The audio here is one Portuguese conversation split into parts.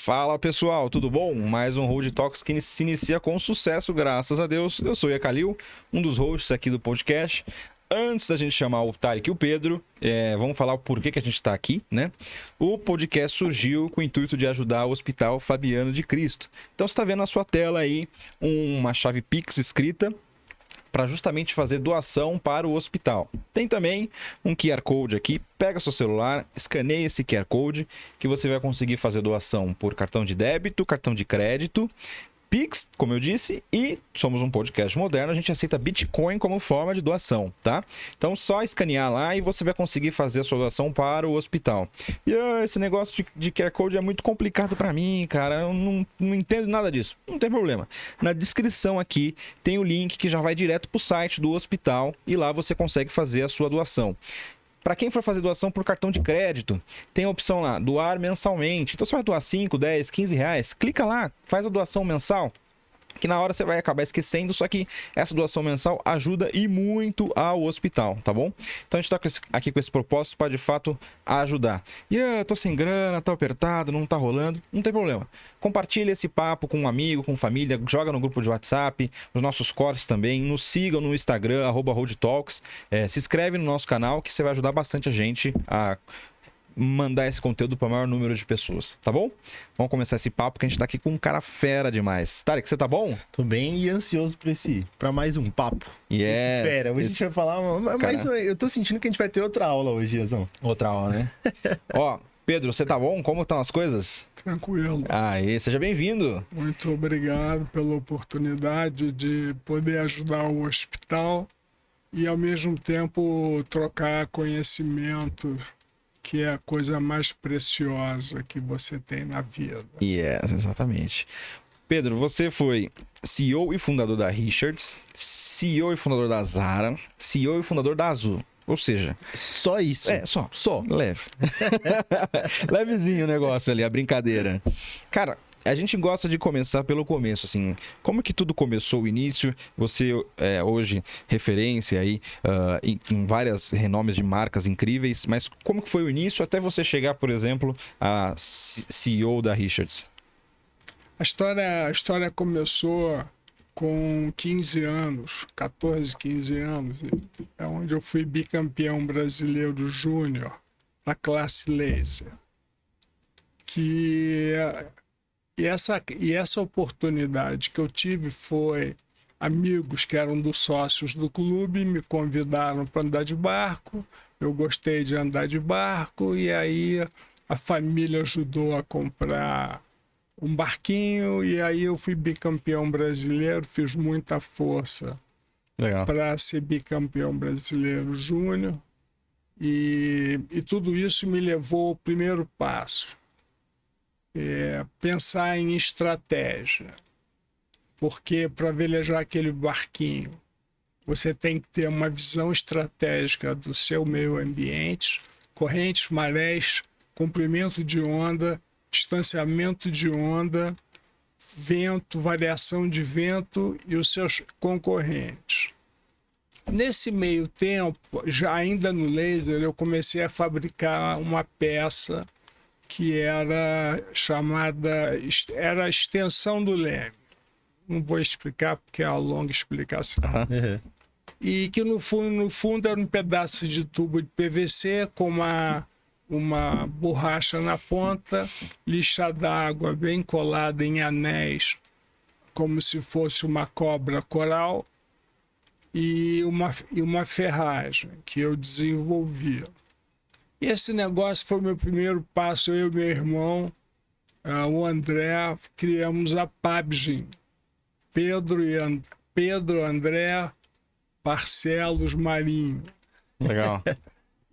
Fala pessoal, tudo bom? Mais um Road Talks que se inicia com sucesso, graças a Deus. Eu sou o Iakalil, um dos hosts aqui do podcast. Antes da gente chamar o Tarek e o Pedro, vamos falar o porquê que a gente está aqui, né? O podcast surgiu com o intuito de ajudar o Hospital Fabiano de Cristo. Então você está vendo na sua tela aí uma chave Pix escrita para justamente fazer doação para o hospital. Tem também um QR Code aqui, pega seu celular, escaneia esse QR Code que você vai conseguir fazer doação por cartão de débito, cartão de crédito, Pix, como eu disse, e somos um podcast moderno, a gente aceita Bitcoin como forma de doação, tá? Então só escanear lá e você vai conseguir fazer a sua doação para o hospital. E esse negócio de QR Code é muito complicado para mim, cara, eu não entendo nada disso. Não tem problema. Na descrição aqui tem o link que já vai direto para o site do hospital e lá você consegue fazer a sua doação. Para quem for fazer doação por cartão de crédito, tem a opção lá, doar mensalmente. Então você vai doar 5, 10, 15 reais, clica lá, faz a doação mensal, que na hora você vai acabar esquecendo, só que essa doação mensal ajuda e muito ao hospital, tá bom? Então a gente tá aqui com esse propósito para de fato ajudar. E tô sem grana, tô apertado, não tá rolando, não tem problema. Compartilha esse papo com um amigo, com família, joga no grupo de WhatsApp, nos nossos cortes também, nos sigam no Instagram, @RoadTalks, se inscreve no nosso canal que você vai ajudar bastante a gente a mandar esse conteúdo para o maior número de pessoas, tá bom? Vamos começar esse papo que a gente tá aqui com um cara fera demais. Tarek, você tá bom? Tô bem e ansioso pra mais um papo. Yes, Fera. Hoje a gente vai falar, mas eu tô sentindo que a gente vai ter outra aula hoje, Iazão. Outra aula, né? Ó, Pedro, você tá bom? Como estão as coisas? Tranquilo. Aí, seja bem-vindo. Muito obrigado pela oportunidade de poder ajudar o hospital e, ao mesmo tempo, trocar conhecimento, que é a coisa mais preciosa que você tem na vida. Yes, exatamente. Pedro, você foi CEO e fundador da Richards, CEO e fundador da Zara, CEO e fundador da Azul. Ou seja... Só isso. Só. Leve. Levezinho o negócio ali, a brincadeira. Cara, a gente gosta de começar pelo começo, assim. Como que tudo começou, o início? Você é hoje referência aí em várias renomes de marcas incríveis, mas como que foi o início até você chegar, por exemplo, a CEO da Richards? A história começou com 15 anos, 14, 15 anos, é onde eu fui bicampeão brasileiro júnior da classe laser. E essa oportunidade que eu tive foi amigos que eram dos sócios do clube, me convidaram para andar de barco, eu gostei de andar de barco e aí a família ajudou a comprar um barquinho e aí eu fui bicampeão brasileiro, fiz muita força para ser bicampeão brasileiro júnior e tudo isso me levou ao primeiro passo. Pensar em estratégia, porque para velejar aquele barquinho você tem que ter uma visão estratégica do seu meio ambiente, correntes, marés, comprimento de onda, distanciamento de onda, vento, variação de vento e os seus concorrentes. Nesse meio tempo, já ainda no laser, eu comecei a fabricar uma peça que era a extensão do leme. Não vou explicar porque é uma longa explicação. Uhum. E que no fundo era um pedaço de tubo de PVC com uma borracha na ponta, lixa d'água bem colada em anéis, como se fosse uma cobra coral, e uma ferragem que eu desenvolvi. Esse negócio foi meu primeiro passo, eu e meu irmão, o André, criamos a Pabgin. Pedro, André, Barcelos, Marinho. Legal.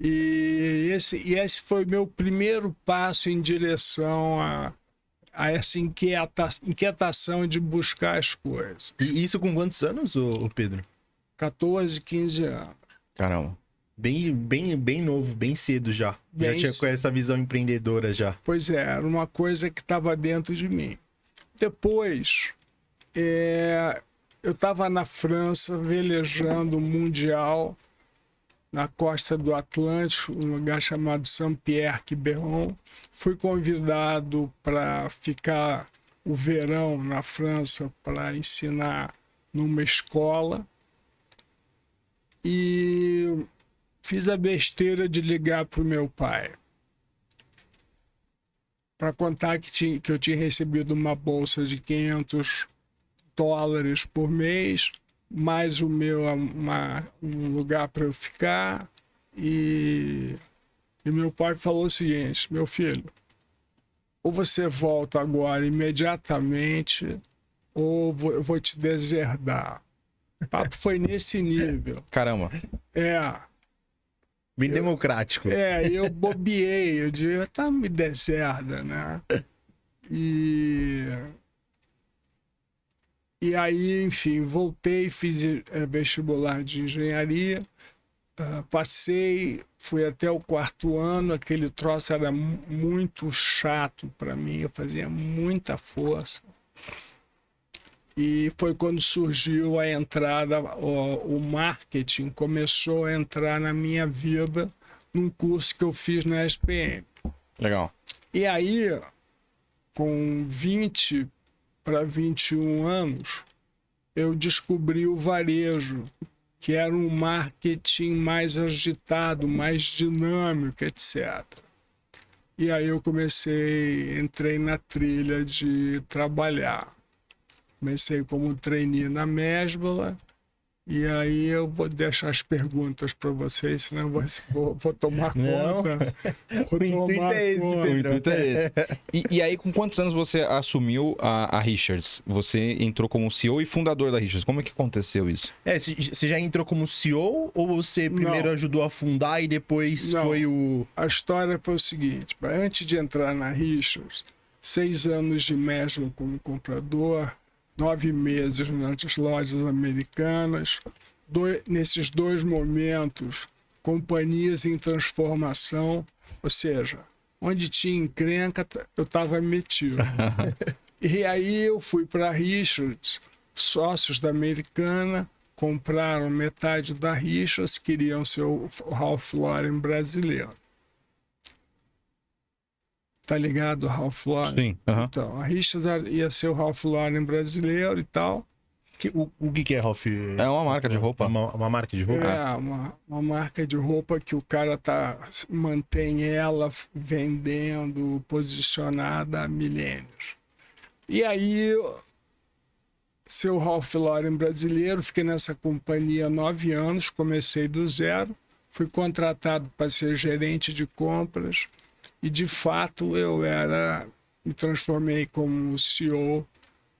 E esse foi meu primeiro passo em direção a essa inquietação de buscar as coisas. E isso com quantos anos, ô Pedro? 14, 15 anos. Caramba. Bem novo, bem cedo já. Já tinha com essa visão empreendedora já. Pois é, era uma coisa que estava dentro de mim. Depois, eu estava na França velejando o Mundial na costa do Atlântico, um lugar chamado Saint-Pierre-Quiberon. Fui convidado para ficar o verão na França para ensinar numa escola e fiz a besteira de ligar para o meu pai para contar que eu tinha recebido uma bolsa de $500 por mês, mais um lugar para eu ficar. E meu pai falou o seguinte: meu filho, ou você volta agora imediatamente, ou eu vou te deserdar. O papo foi nesse nível. Caramba. Bem democrático. Eu bobeei, eu diria, tá, me deserda, né? E aí, enfim, voltei, fiz vestibular de engenharia, passei, fui até o 4º ano, aquele troço era muito chato para mim, eu fazia muita força. E foi quando surgiu a entrada, o marketing começou a entrar na minha vida num curso que eu fiz na SPM. Legal. E aí, com 20 para 21 anos, eu descobri o varejo, que era um marketing mais agitado, mais dinâmico, etc. E aí eu entrei na trilha de trabalhar. Comecei como trainee na Mesbla, e aí eu vou deixar as perguntas para vocês, senão vou tomar conta. O intuito é esse, Pedro. O intuito é esse. E aí, com quantos anos você assumiu a Richards? Você entrou como CEO e fundador da Richards. Como é que aconteceu isso? Você já entrou como CEO ou você primeiro ajudou a fundar e depois foi o... A história foi o seguinte: antes de entrar na Richards, 6 anos de Mesbla como comprador, 9 meses nas lojas americanas. Nesses 2 momentos, companhias em transformação, ou seja, onde tinha encrenca, eu estava metido. E aí eu fui para a Richards, sócios da Americana compraram metade da Richards, queriam ser o Ralph Lauren brasileiro. Tá ligado, o Ralph Lauren? Sim. Então, a Richards ia ser o Ralph Lauren brasileiro e tal. O que é Ralph? É uma marca de roupa. Uma marca de roupa? Uma marca de roupa que o cara mantém ela vendendo, posicionada há milênios. E aí, seu Ralph Lauren brasileiro, fiquei nessa companhia há 9 anos, comecei do zero, fui contratado para ser gerente de compras. E, de fato, me transformei como CEO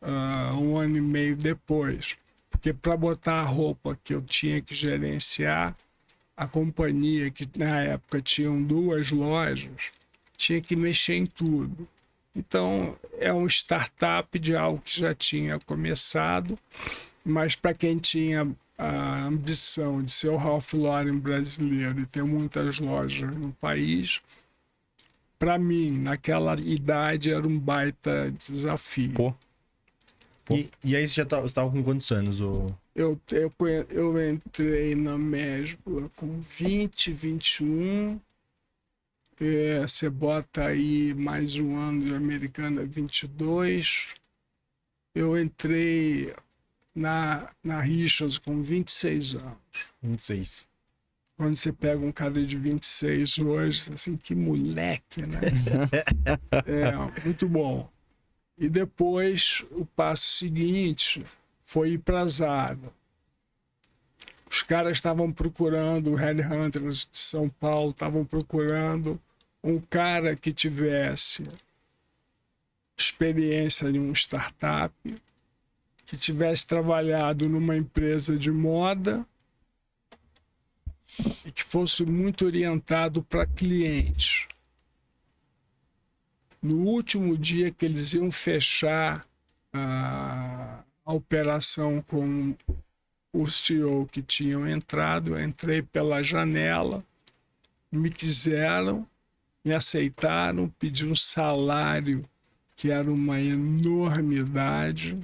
1 ano e meio depois. Porque para botar a roupa que eu tinha que gerenciar, a companhia, que na época tinham 2 lojas, tinha que mexer em tudo. Então, é um startup de algo que já tinha começado, mas para quem tinha a ambição de ser o Ralph Lauren brasileiro e ter muitas lojas no país, para mim, naquela idade, era um baita desafio. Pô. E aí você estava com quantos anos? Eu entrei na Mesbla com 20, 21. Você bota aí mais um ano de Americana, 22. Eu entrei na Richards com 26 anos. 26. Quando você pega um cara de 26 hoje, assim, que moleque, né? Muito bom. E depois, o passo seguinte foi ir para a Zara. Os caras estavam procurando, headhunters de São Paulo estavam procurando um cara que tivesse experiência em um startup, que tivesse trabalhado numa empresa de moda e que fosse muito orientado para clientes. No último dia que eles iam fechar a operação com o CEO que tinham entrado, eu entrei pela janela, me quiseram, me aceitaram, pedi um salário que era uma enormidade,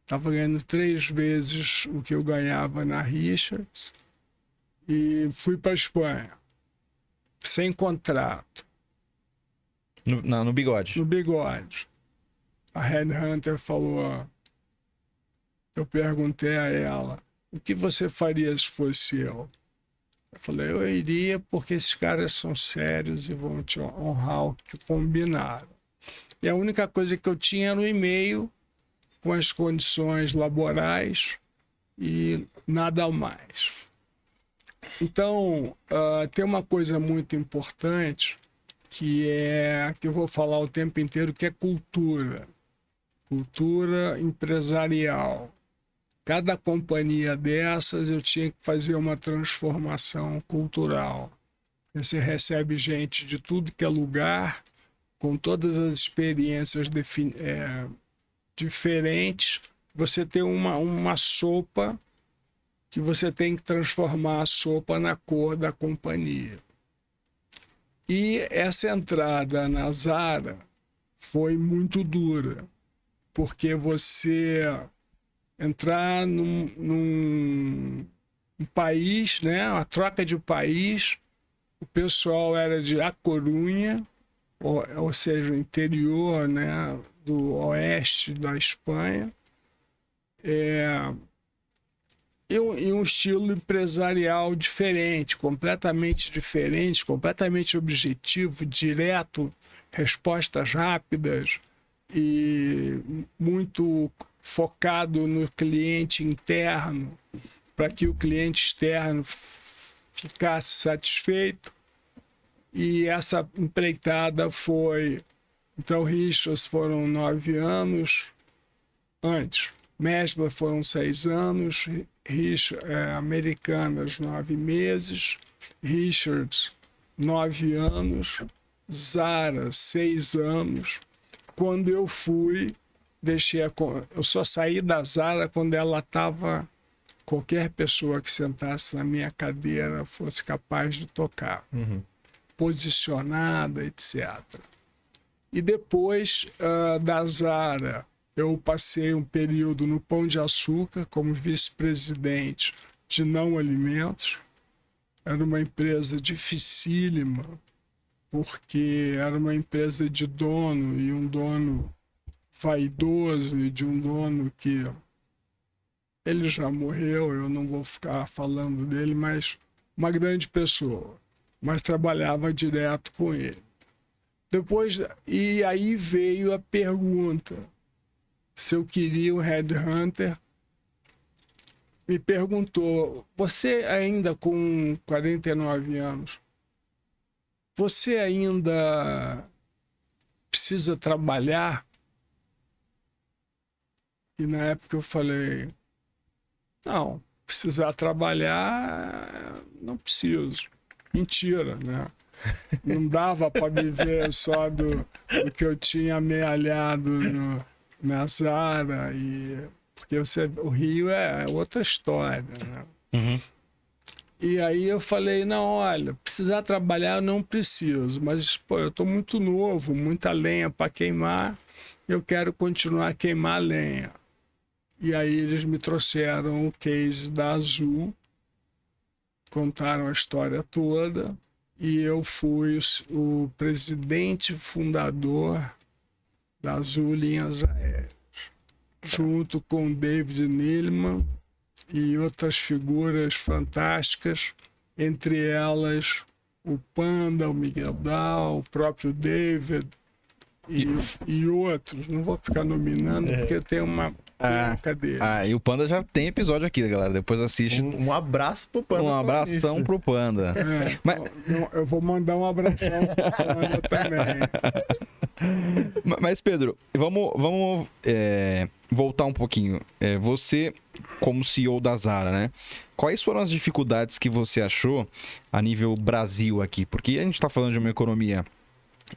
estava ganhando 3 vezes o que eu ganhava na Richards, e fui para Espanha, sem contrato, No Bigode. no Bigode. A Headhunter falou, eu perguntei a ela, o que você faria se fosse eu? Eu falei, eu iria porque esses caras são sérios e vão te honrar o que combinaram. E a única coisa que eu tinha era um e-mail com as condições laborais e nada mais. Então, tem uma coisa muito importante que eu vou falar o tempo inteiro, que é cultura. Cultura empresarial. Cada companhia dessas eu tinha que fazer uma transformação cultural. Você recebe gente de tudo que é lugar, com todas as experiências diferentes. Você tem uma sopa que você tem que transformar a sopa na cor da companhia. E essa entrada na Zara foi muito dura, porque você entrar num país, né, uma troca de país, o pessoal era de A Corunha, ou seja, o interior, né, do oeste da Espanha, e um estilo empresarial diferente, completamente objetivo, direto, respostas rápidas e muito focado no cliente interno, para que o cliente externo ficasse satisfeito. E essa empreitada foi... Então, Richards foram 9 anos antes. Mesbla foram 6 anos. Americanas, 9 meses. Richards, 9 anos. Zara, 6 anos. Quando eu fui, eu só saí da Zara quando ela estava... Qualquer pessoa que sentasse na minha cadeira fosse capaz de tocar. Uhum. Posicionada, etc. E depois da Zara, eu passei um período no Pão de Açúcar como vice-presidente de não alimentos. Era uma empresa dificílima, porque era uma empresa de dono, e um dono vaidoso, e de um dono que ele já morreu, eu não vou ficar falando dele, mas uma grande pessoa, mas trabalhava direto com ele. E aí veio a pergunta se eu queria um headhunter. Me perguntou, você ainda com 49 anos, você ainda precisa trabalhar? E na época eu falei, não, precisar trabalhar, não preciso. Mentira, né? Não dava para viver só do que eu tinha amealhado na Zara, porque o Rio é outra história, né? Uhum. E aí eu falei, não, olha, precisar trabalhar eu não preciso, mas pô, eu estou muito novo, muita lenha para queimar, eu quero continuar a queimar lenha. E aí eles me trouxeram o case da Azul, contaram a história toda, e eu fui o presidente fundador da Azul Linhas Aéreas, junto com David Neeleman e outras figuras fantásticas, entre elas o Panda, o Miguel Dal, o próprio David e outros. Não vou ficar nominando porque tem uma dele. E o Panda já tem episódio aqui, galera. Depois assiste. Um abraço pro Panda. Um abração pro Panda. Mas... Eu vou mandar um abração pro Panda também. Mas, Pedro, vamos voltar um pouquinho. Você, como CEO da Zara, né? Quais foram as dificuldades que você achou a nível Brasil aqui? Porque a gente está falando de uma economia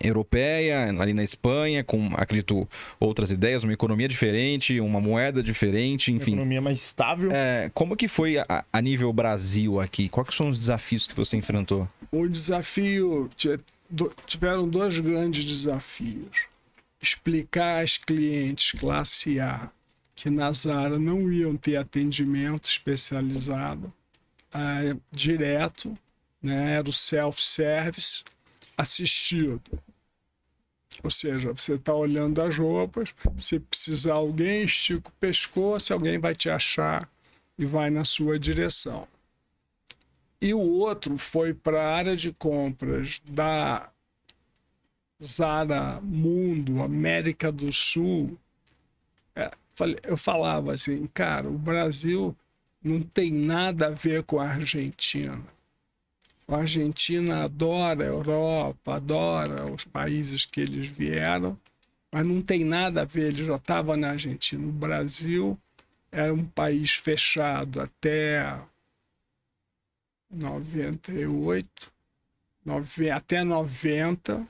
europeia, ali na Espanha, com, acredito, outras ideias, uma economia diferente, uma moeda diferente, enfim. Uma economia mais estável. Como que foi a nível Brasil aqui? Quais são os desafios que você enfrentou? O desafio... Tiveram 2 grandes desafios. Explicar aos clientes classe A que na Zara não iam ter atendimento especializado. direto, né? Era o self-service assistido. Ou seja, você está olhando as roupas, se precisar alguém, estica o pescoço, alguém vai te achar e vai na sua direção. E o outro foi para a área de compras da Zara Mundo, América do Sul. Eu falava assim, cara, o Brasil não tem nada a ver com a Argentina. A Argentina adora a Europa, adora os países que eles vieram, mas não tem nada a ver, ele já estava na Argentina. O Brasil era um país fechado até 98, até 90,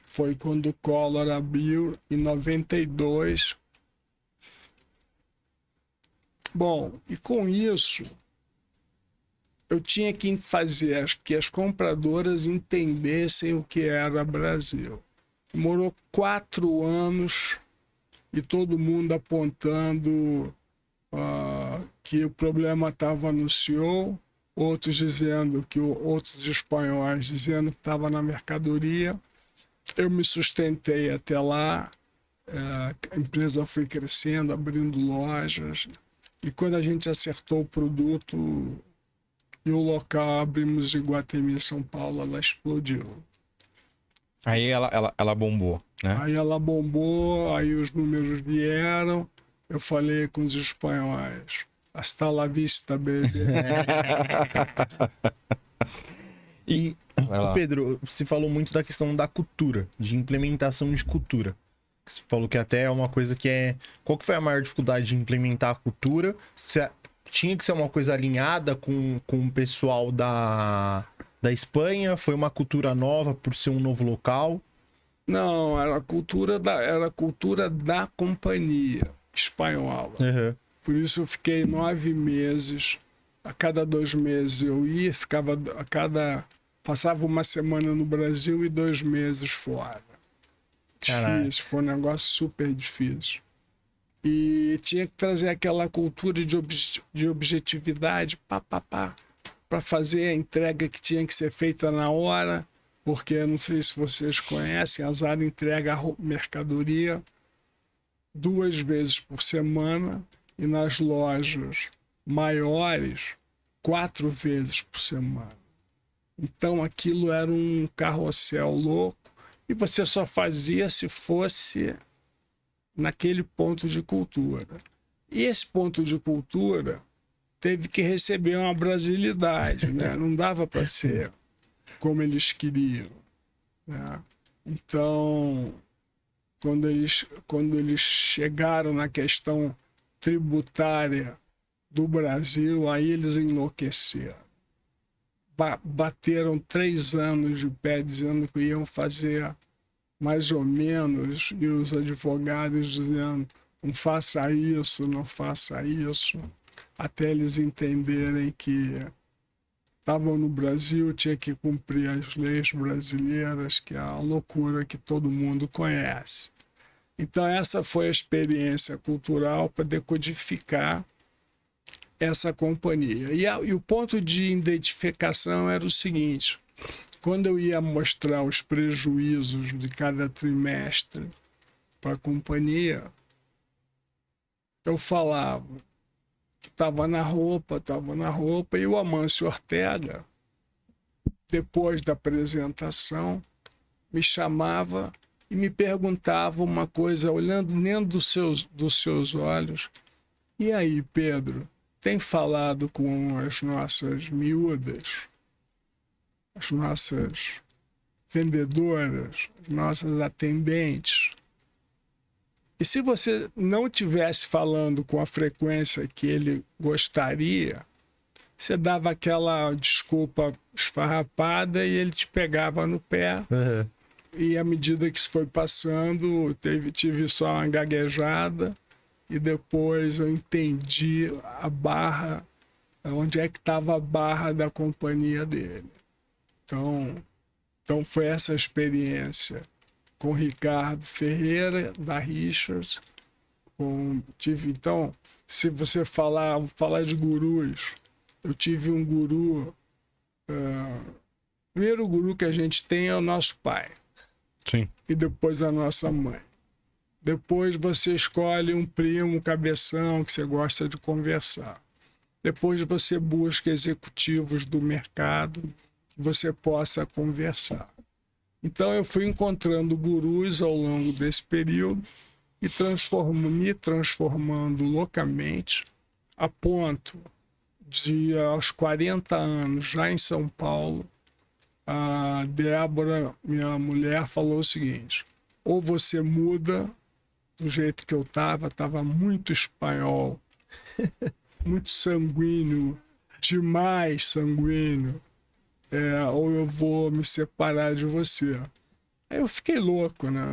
foi quando o Collor abriu, em 92. Bom, e com isso, eu tinha que fazer que as compradoras entendessem o que era Brasil. Demorou 4 anos e todo mundo apontando que o problema estava no CEO, outros dizendo que outros espanhóis dizendo que estava na mercadoria. Eu me sustentei até lá, a empresa foi crescendo, abrindo lojas, e quando a gente acertou o produto e o local, abrimos em Iguatemi, São Paulo, ela explodiu. Aí ela bombou, né? Aí ela bombou, aí os números vieram, eu falei com os espanhóis, hasta la vista, baby. E, Pedro, você falou muito da questão da cultura, de implementação de cultura. Você falou que até é uma coisa que é... Qual que foi a maior dificuldade de implementar a cultura? Tinha que ser uma coisa alinhada com o pessoal da Espanha? Foi uma cultura nova por ser um novo local? Não, era a cultura da companhia espanhola. Uhum. Por isso eu fiquei 9 meses. A cada 2 meses eu ia, passava uma semana no Brasil e 2 meses fora. Difícil, foi um negócio super difícil. E tinha que trazer aquela cultura de objetividade, para fazer a entrega que tinha que ser feita na hora, porque não sei se vocês conhecem, a Zara entrega a mercadoria 2 vezes por semana e nas lojas maiores 4 vezes por semana. Então aquilo era um carrossel louco e você só fazia se fosse naquele ponto de cultura. E esse ponto de cultura teve que receber uma brasilidade, né? Não dava para ser como eles queriam, né? Então, quando eles chegaram na questão tributária do Brasil, aí eles enlouqueceram. Bateram 3 anos de pé dizendo que iam fazer mais ou menos, e os advogados dizendo não faça isso, não faça isso, até eles entenderem que estavam no Brasil, tinha que cumprir as leis brasileiras, que é a loucura que todo mundo conhece. Então essa foi a experiência cultural para decodificar essa companhia. E o ponto de identificação era o seguinte: quando eu ia mostrar os prejuízos de cada trimestre para a companhia, eu falava que estava na roupa, e o Amâncio Ortega, depois da apresentação, me chamava e me perguntava uma coisa, olhando dentro dos seus olhos: e aí, Pedro, tem falado com as nossas miúdas, as nossas vendedoras, as nossas atendentes? E se você não tivesse falando com a frequência que ele gostaria, você dava aquela desculpa esfarrapada e ele te pegava no pé. Uhum. E à medida que isso foi passando, tive só uma gaguejada e depois eu entendi a barra, onde é que estava a barra da companhia dele. Então foi essa experiência com Ricardo Ferreira, da Richards. Então, se você falar de gurus, eu tive um guru. O primeiro guru que a gente tem é o nosso pai. Sim. E depois a nossa mãe. Depois você escolhe um primo cabeção que você gosta de conversar. Depois você busca executivos do mercado que você possa conversar. Então eu fui encontrando gurus ao longo desse período e me transformando loucamente, a ponto de, aos 40 anos, já em São Paulo, a Débora, minha mulher, falou o seguinte: ou você muda do jeito que eu estava muito espanhol, muito sanguíneo, demais sanguíneo, ou eu vou me separar de você. Aí eu fiquei louco, né?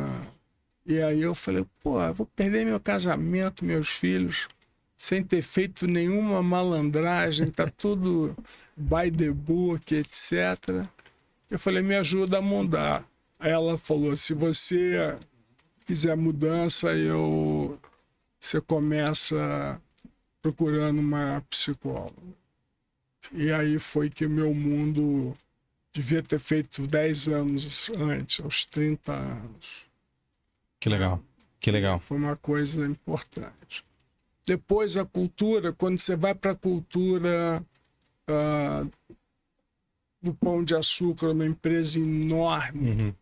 E aí eu falei, pô, eu vou perder meu casamento, meus filhos, sem ter feito nenhuma malandragem, tá tudo by the book, etc. Eu falei, me ajuda a mudar. Aí ela falou, se você quiser mudança, você começa procurando uma psicóloga. E aí foi que o meu mundo devia ter feito 10 anos antes, aos 30 anos. Que legal, que legal. Foi uma coisa importante. Depois a cultura, quando você vai para a cultura do Pão de Açúcar, uma empresa enorme,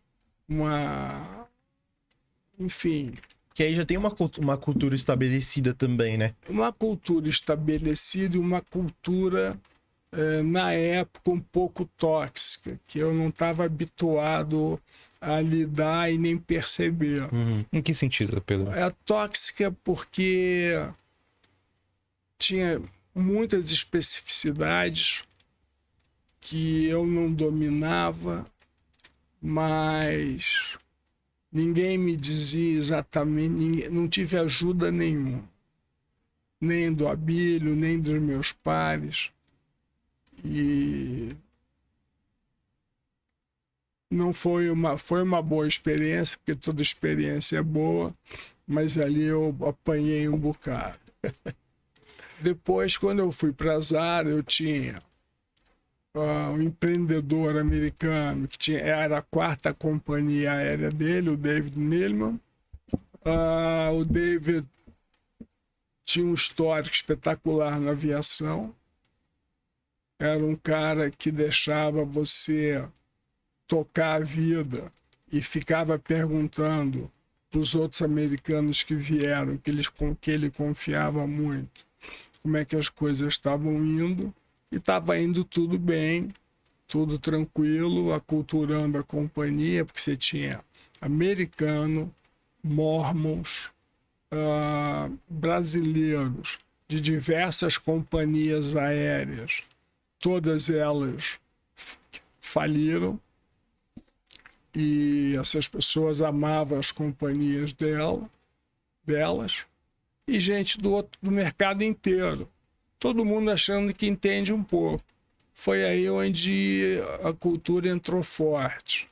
enfim... Que aí já tem uma cultura estabelecida também, né? Uma cultura estabelecida e uma cultura, na época, um pouco tóxica, que eu não estava habituado a lidar e nem perceber. Em que sentido, Pedro? É tóxica porque tinha muitas especificidades que eu não dominava, mas ninguém me dizia exatamente, não tive ajuda nenhuma, nem do Abílio, nem dos meus pares. E não foi uma boa experiência, porque toda experiência é boa, mas ali eu apanhei um bocado. Depois, quando eu fui para a Zara, eu tinha um empreendedor americano, era a 4ª companhia aérea dele, o David Neeleman. O David tinha um histórico espetacular na aviação. Era um cara que deixava você tocar a vida e ficava perguntando para os outros americanos que vieram, que ele confiava muito, como é que as coisas estavam indo. E estava indo tudo bem, tudo tranquilo, aculturando a companhia, porque você tinha americano, mormons, brasileiros de diversas companhias aéreas. Todas elas faliram e essas pessoas amavam as companhias delas, e gente do mercado inteiro. Todo mundo achando que entende um pouco. Foi aí onde a cultura entrou forte.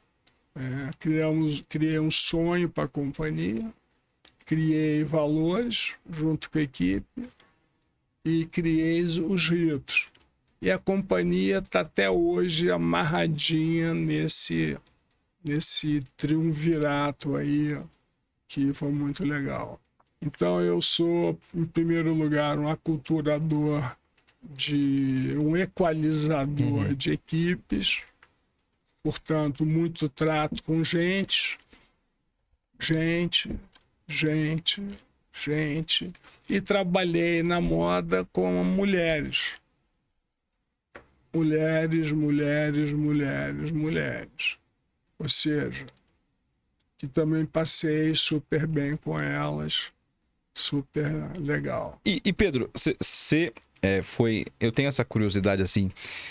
Criei um sonho para a companhia, criei valores junto com a equipe e criei os ritos. E a companhia está até hoje amarradinha nesse triunvirato aí, que foi muito legal. Então eu sou, em primeiro lugar, um aculturador, um equalizador de equipes, portanto, muito trato com gente, e trabalhei na moda com mulheres. Mulheres. Ou seja, que também passei super bem com elas, super legal. E Pedro, você foi... Eu tenho essa curiosidade assim.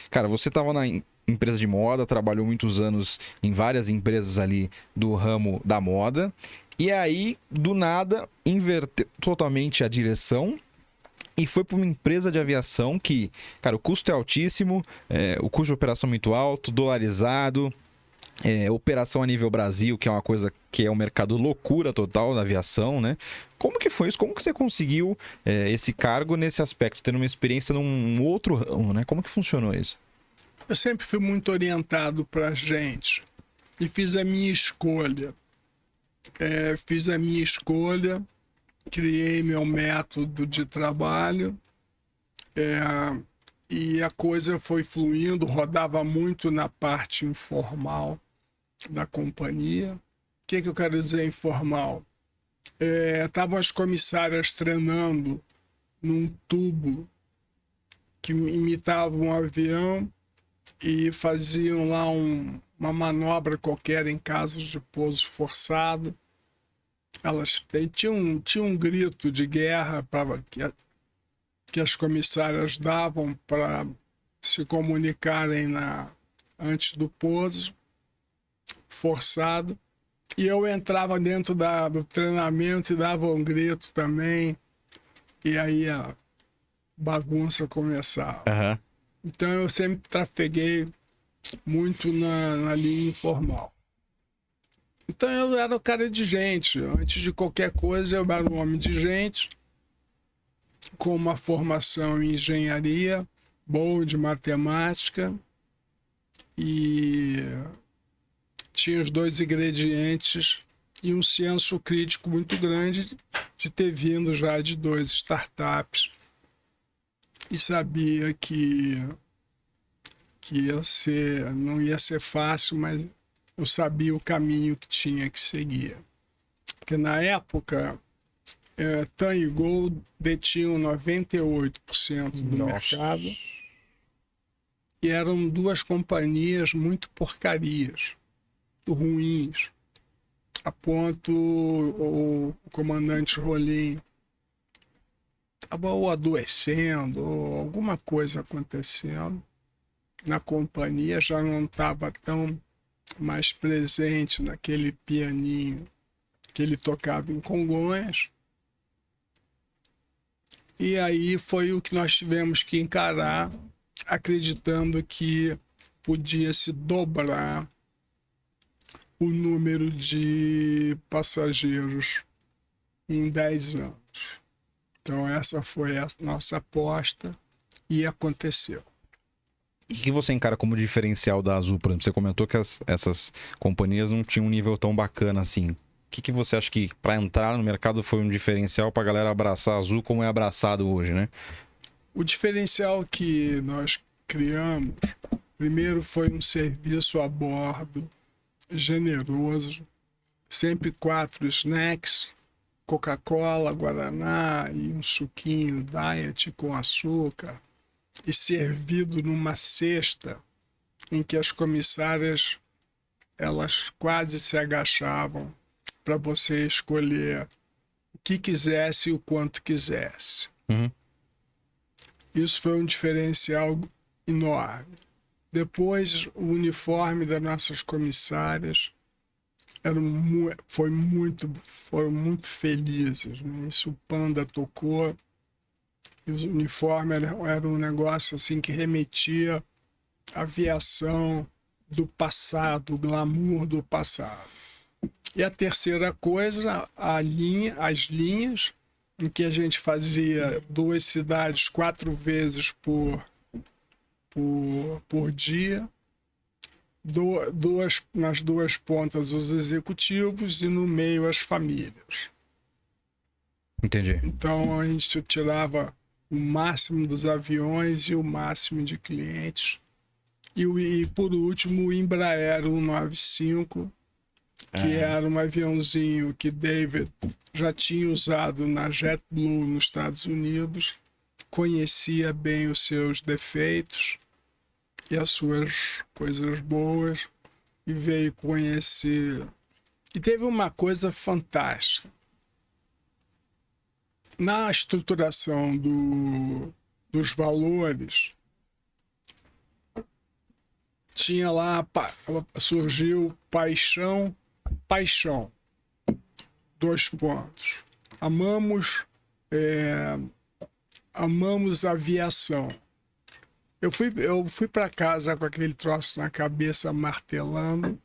Cara, você estava na empresa de moda, trabalhou muitos anos em várias empresas ali do ramo da moda. E aí, do nada, inverteu totalmente a direção e foi para uma empresa de aviação que, cara, o custo é altíssimo, o custo de operação é muito alto, dolarizado. operação a nível Brasil, que é uma coisa que é um mercado loucura total da aviação, né? Como que foi isso? Como que você conseguiu esse cargo nesse aspecto, tendo uma experiência num outro ramo, né? Como que funcionou isso? Eu sempre fui muito orientado para gente e fiz a minha escolha. Criei meu método de trabalho e a coisa foi fluindo, rodava muito na parte informal da companhia. O que eu quero dizer informal? Estavam as comissárias treinando num tubo que imitava um avião e faziam lá uma manobra qualquer em casos de pouso forçado. Elas tinham um grito de guerra que as comissárias davam para se comunicarem antes do pouso forçado. E eu entrava dentro do treinamento e dava um grito também. E aí a bagunça começava. Uhum. Então eu sempre trafeguei muito na linha informal. Então eu era o cara de gente. Antes de qualquer coisa, eu era um homem de gente, com uma formação em engenharia, boa de matemática, e tinha os 2 ingredientes e um senso crítico muito grande de ter vindo já de 2 startups, e sabia que não ia ser fácil, mas eu sabia o caminho que tinha que seguir. Porque na época, TAM e Gol detinham 98% do mercado, e eram 2 companhias muito porcarias, muito ruins, a ponto o comandante Rolim estava ou adoecendo, ou alguma coisa acontecendo na companhia, já não estava tão mais presente naquele pianinho que ele tocava em Congonhas. E aí foi o que nós tivemos que encarar, acreditando que podia se dobrar o número de passageiros em 10 anos. Então essa foi a nossa aposta e aconteceu. O que você encara como diferencial da Azul? Por exemplo, você comentou que essas companhias não tinham um nível tão bacana assim. O que você acha que para entrar no mercado foi um diferencial para a galera abraçar a Azul como é abraçado hoje, né? O diferencial que nós criamos, primeiro, foi um serviço a bordo generoso, sempre 4 snacks, Coca-Cola, Guaraná e um suquinho diet com açúcar, e servido numa cesta em que as comissárias elas quase se agachavam para você escolher o que quisesse e o quanto quisesse. Uhum. Isso foi um diferencial enorme. Depois, o uniforme das nossas comissárias foram muito felizes, né? Isso o Panda tocou. E o uniforme era um negócio assim que remetia à aviação do passado, o glamour do passado. E a terceira coisa, as linhas, em que a gente fazia 2 cidades 4 vezes por dia, nas 2 pontas os executivos e no meio as famílias. Entendi. Então a gente tirava o máximo dos aviões e o máximo de clientes. E por último, o Embraer 195, que era um aviãozinho que David já tinha usado na JetBlue nos Estados Unidos, conhecia bem os seus defeitos e as suas coisas boas, e veio conhecer. E teve uma coisa fantástica. Na estruturação dos valores, tinha lá, surgiu paixão, 2 pontos. Amamos aviação. Eu fui para casa com aquele troço na cabeça, martelando,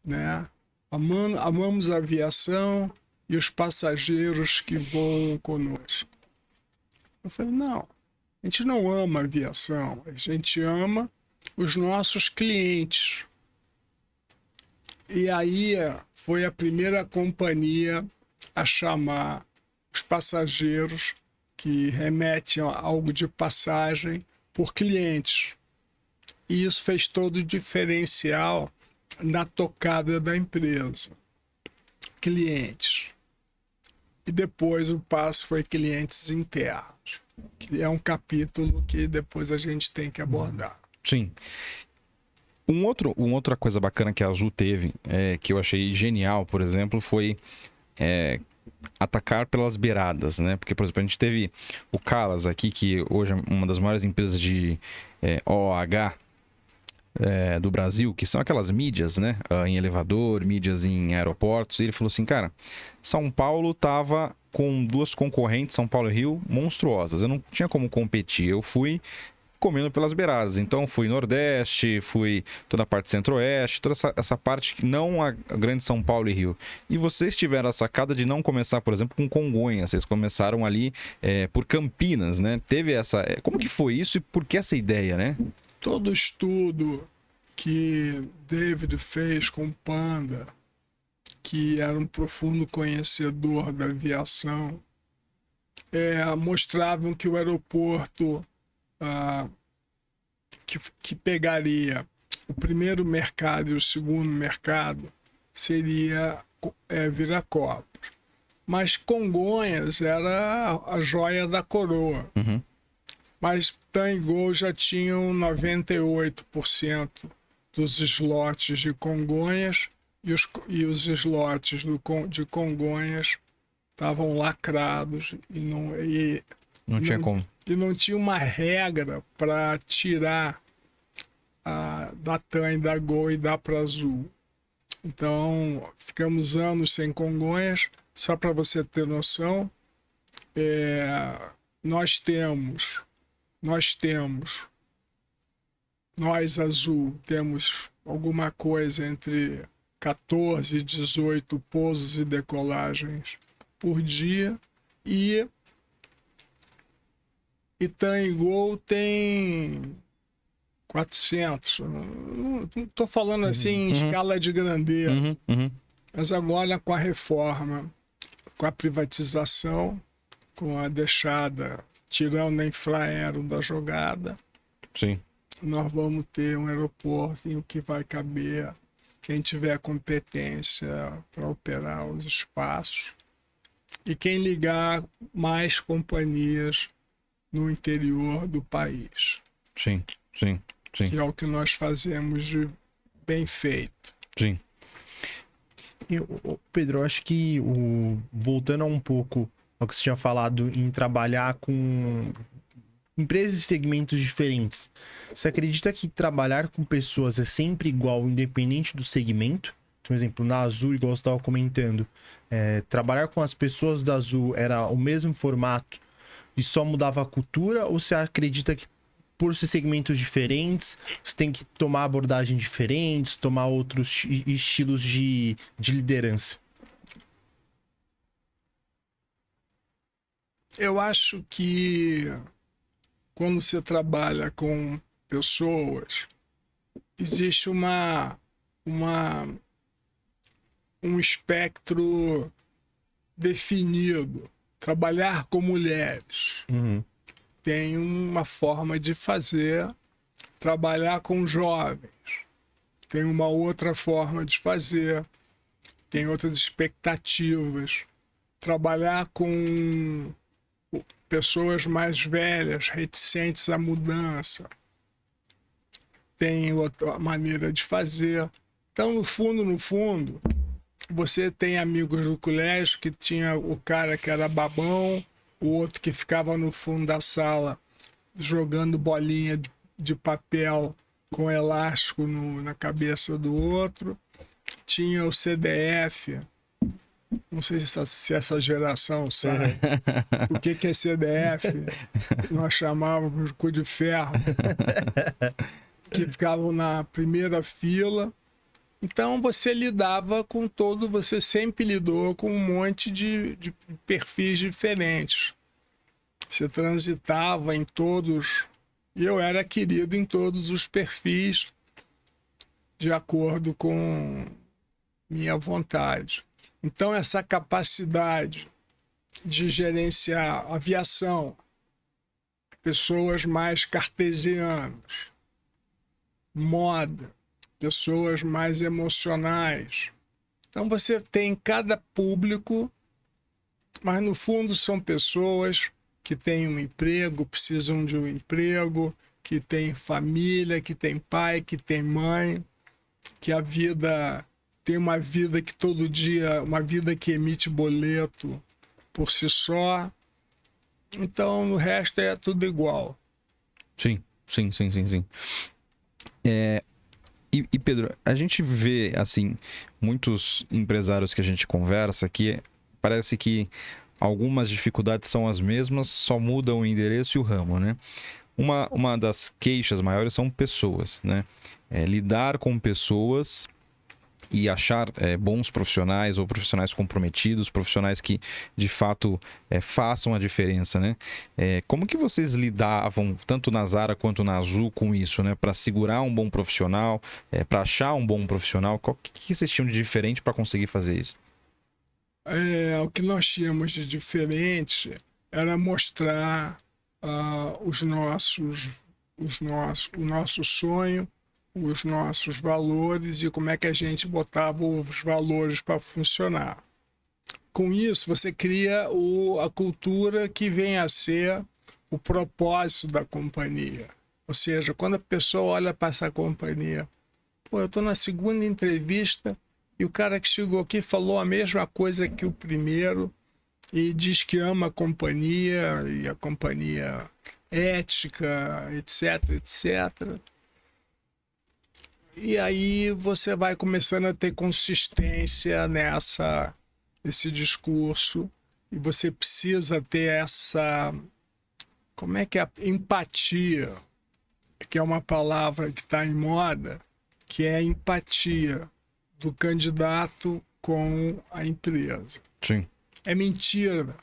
né? Amamos a aviação e os passageiros que voam conosco. Eu falei, não, a gente não ama a aviação, a gente ama os nossos clientes. E aí foi a primeira companhia a chamar os passageiros que remetem a algo de passagem por clientes. E isso fez todo o diferencial na tocada da empresa. Clientes. E depois o passo foi clientes internos, que é um capítulo que depois a gente tem que abordar. Sim. Uma outra coisa bacana que a Azul teve, que eu achei genial, por exemplo, foi atacar pelas beiradas, né? Porque, por exemplo, a gente teve o Calas aqui, que hoje é uma das maiores empresas de OOH do Brasil, que são aquelas mídias, né? Em elevador, mídias em aeroportos. E ele falou assim, cara, São Paulo tava com duas concorrentes, São Paulo e Rio, monstruosas. Eu não tinha como competir. Eu fui comendo pelas beiradas. Então, fui Nordeste, fui toda a parte Centro-Oeste, toda essa parte que não a grande São Paulo e Rio. E vocês tiveram a sacada de não começar, por exemplo, com Congonhas. Vocês começaram ali por Campinas, né? Teve essa... Como que foi isso e por que essa ideia, né? Todo estudo que David fez com Panda, que era um profundo conhecedor da aviação, mostravam que o aeroporto que pegaria o primeiro mercado e o segundo mercado seria Viracopos. Mas Congonhas era a joia da coroa. Uhum. Mas TAM e Gol já tinham 98% dos slots de Congonhas e os slots de Congonhas estavam lacrados e não tinha como. E não tinha uma regra para tirar da TAM e da Gol e dar para Azul. Então, ficamos anos sem Congonhas. Só para você ter noção, nós Azul temos alguma coisa entre 14 e 18 pousos e decolagens por dia e TAM e Gol tem 400. Não estou falando assim em escala de grandeza, mas agora com a reforma, com a privatização, com a deixada, tirando a Infraero da jogada, sim, nós vamos ter um aeroporto em que vai caber quem tiver competência para operar os espaços e quem ligar mais companhias no interior do país. Sim. Que é o que nós fazemos de bem feito. Sim. Pedro, eu acho que voltando um pouco ao que você tinha falado em trabalhar com empresas e segmentos diferentes, você acredita que trabalhar com pessoas é sempre igual, independente do segmento? Por exemplo, na Azul, igual você estava comentando, trabalhar com as pessoas da Azul era o mesmo formato e só mudava a cultura? Ou você acredita que por ser segmentos diferentes, você tem que tomar abordagens diferentes, tomar outros estilos de liderança? Eu acho que quando você trabalha com pessoas, existe um espectro definido. Trabalhar com mulheres. Tem uma forma de fazer. Trabalhar com jovens tem uma outra forma de fazer, tem outras expectativas. Trabalhar com pessoas mais velhas, reticentes à mudança, tem outra maneira de fazer. Então, no fundo, você tem amigos do colégio que tinha o cara que era babão, o outro que ficava no fundo da sala jogando bolinha de papel com elástico na cabeça do outro. Tinha o CDF, não sei se essa geração sabe o que é CDF, nós chamávamos de cu de ferro, que ficavam na primeira fila Então você lidava com todo, você sempre lidou com um monte de perfis diferentes. Você transitava em todos, e eu era querido em todos os perfis, de acordo com minha vontade. Então essa capacidade de gerenciar aviação, pessoas mais cartesianas, moda, pessoas mais emocionais. Então você tem cada público, mas no fundo são pessoas que têm um emprego, precisam de um emprego, que têm família, que têm pai, que têm mãe, que a vida tem uma vida que todo dia, uma vida que emite boleto por si só. Então o resto é tudo igual. Sim. E Pedro, a gente vê, assim, muitos empresários que a gente conversa que parece que algumas dificuldades são as mesmas, só mudam o endereço e o ramo, né? Uma das queixas maiores são pessoas, né? Lidar com pessoas e achar bons profissionais ou profissionais comprometidos, profissionais que de fato façam a diferença, né? Como que vocês lidavam, tanto na Zara quanto na Azul, com isso, né? Para segurar um bom profissional, para achar um bom profissional, o que vocês tinham de diferente para conseguir fazer isso? O que nós tínhamos de diferente era mostrar o nosso sonho, os nossos valores e como é que a gente botava os valores para funcionar. Com isso, você cria a cultura que vem a ser o propósito da companhia. Ou seja, quando a pessoa olha para essa companhia, pô, eu estou na segunda entrevista e o cara que chegou aqui falou a mesma coisa que o primeiro e diz que ama a companhia e a companhia ética, etc, etc. E aí você vai começando a ter consistência nesse discurso e você precisa ter essa, como é que é, empatia, que é uma palavra que está em moda, que é a empatia do candidato com a empresa. Sim. É mentira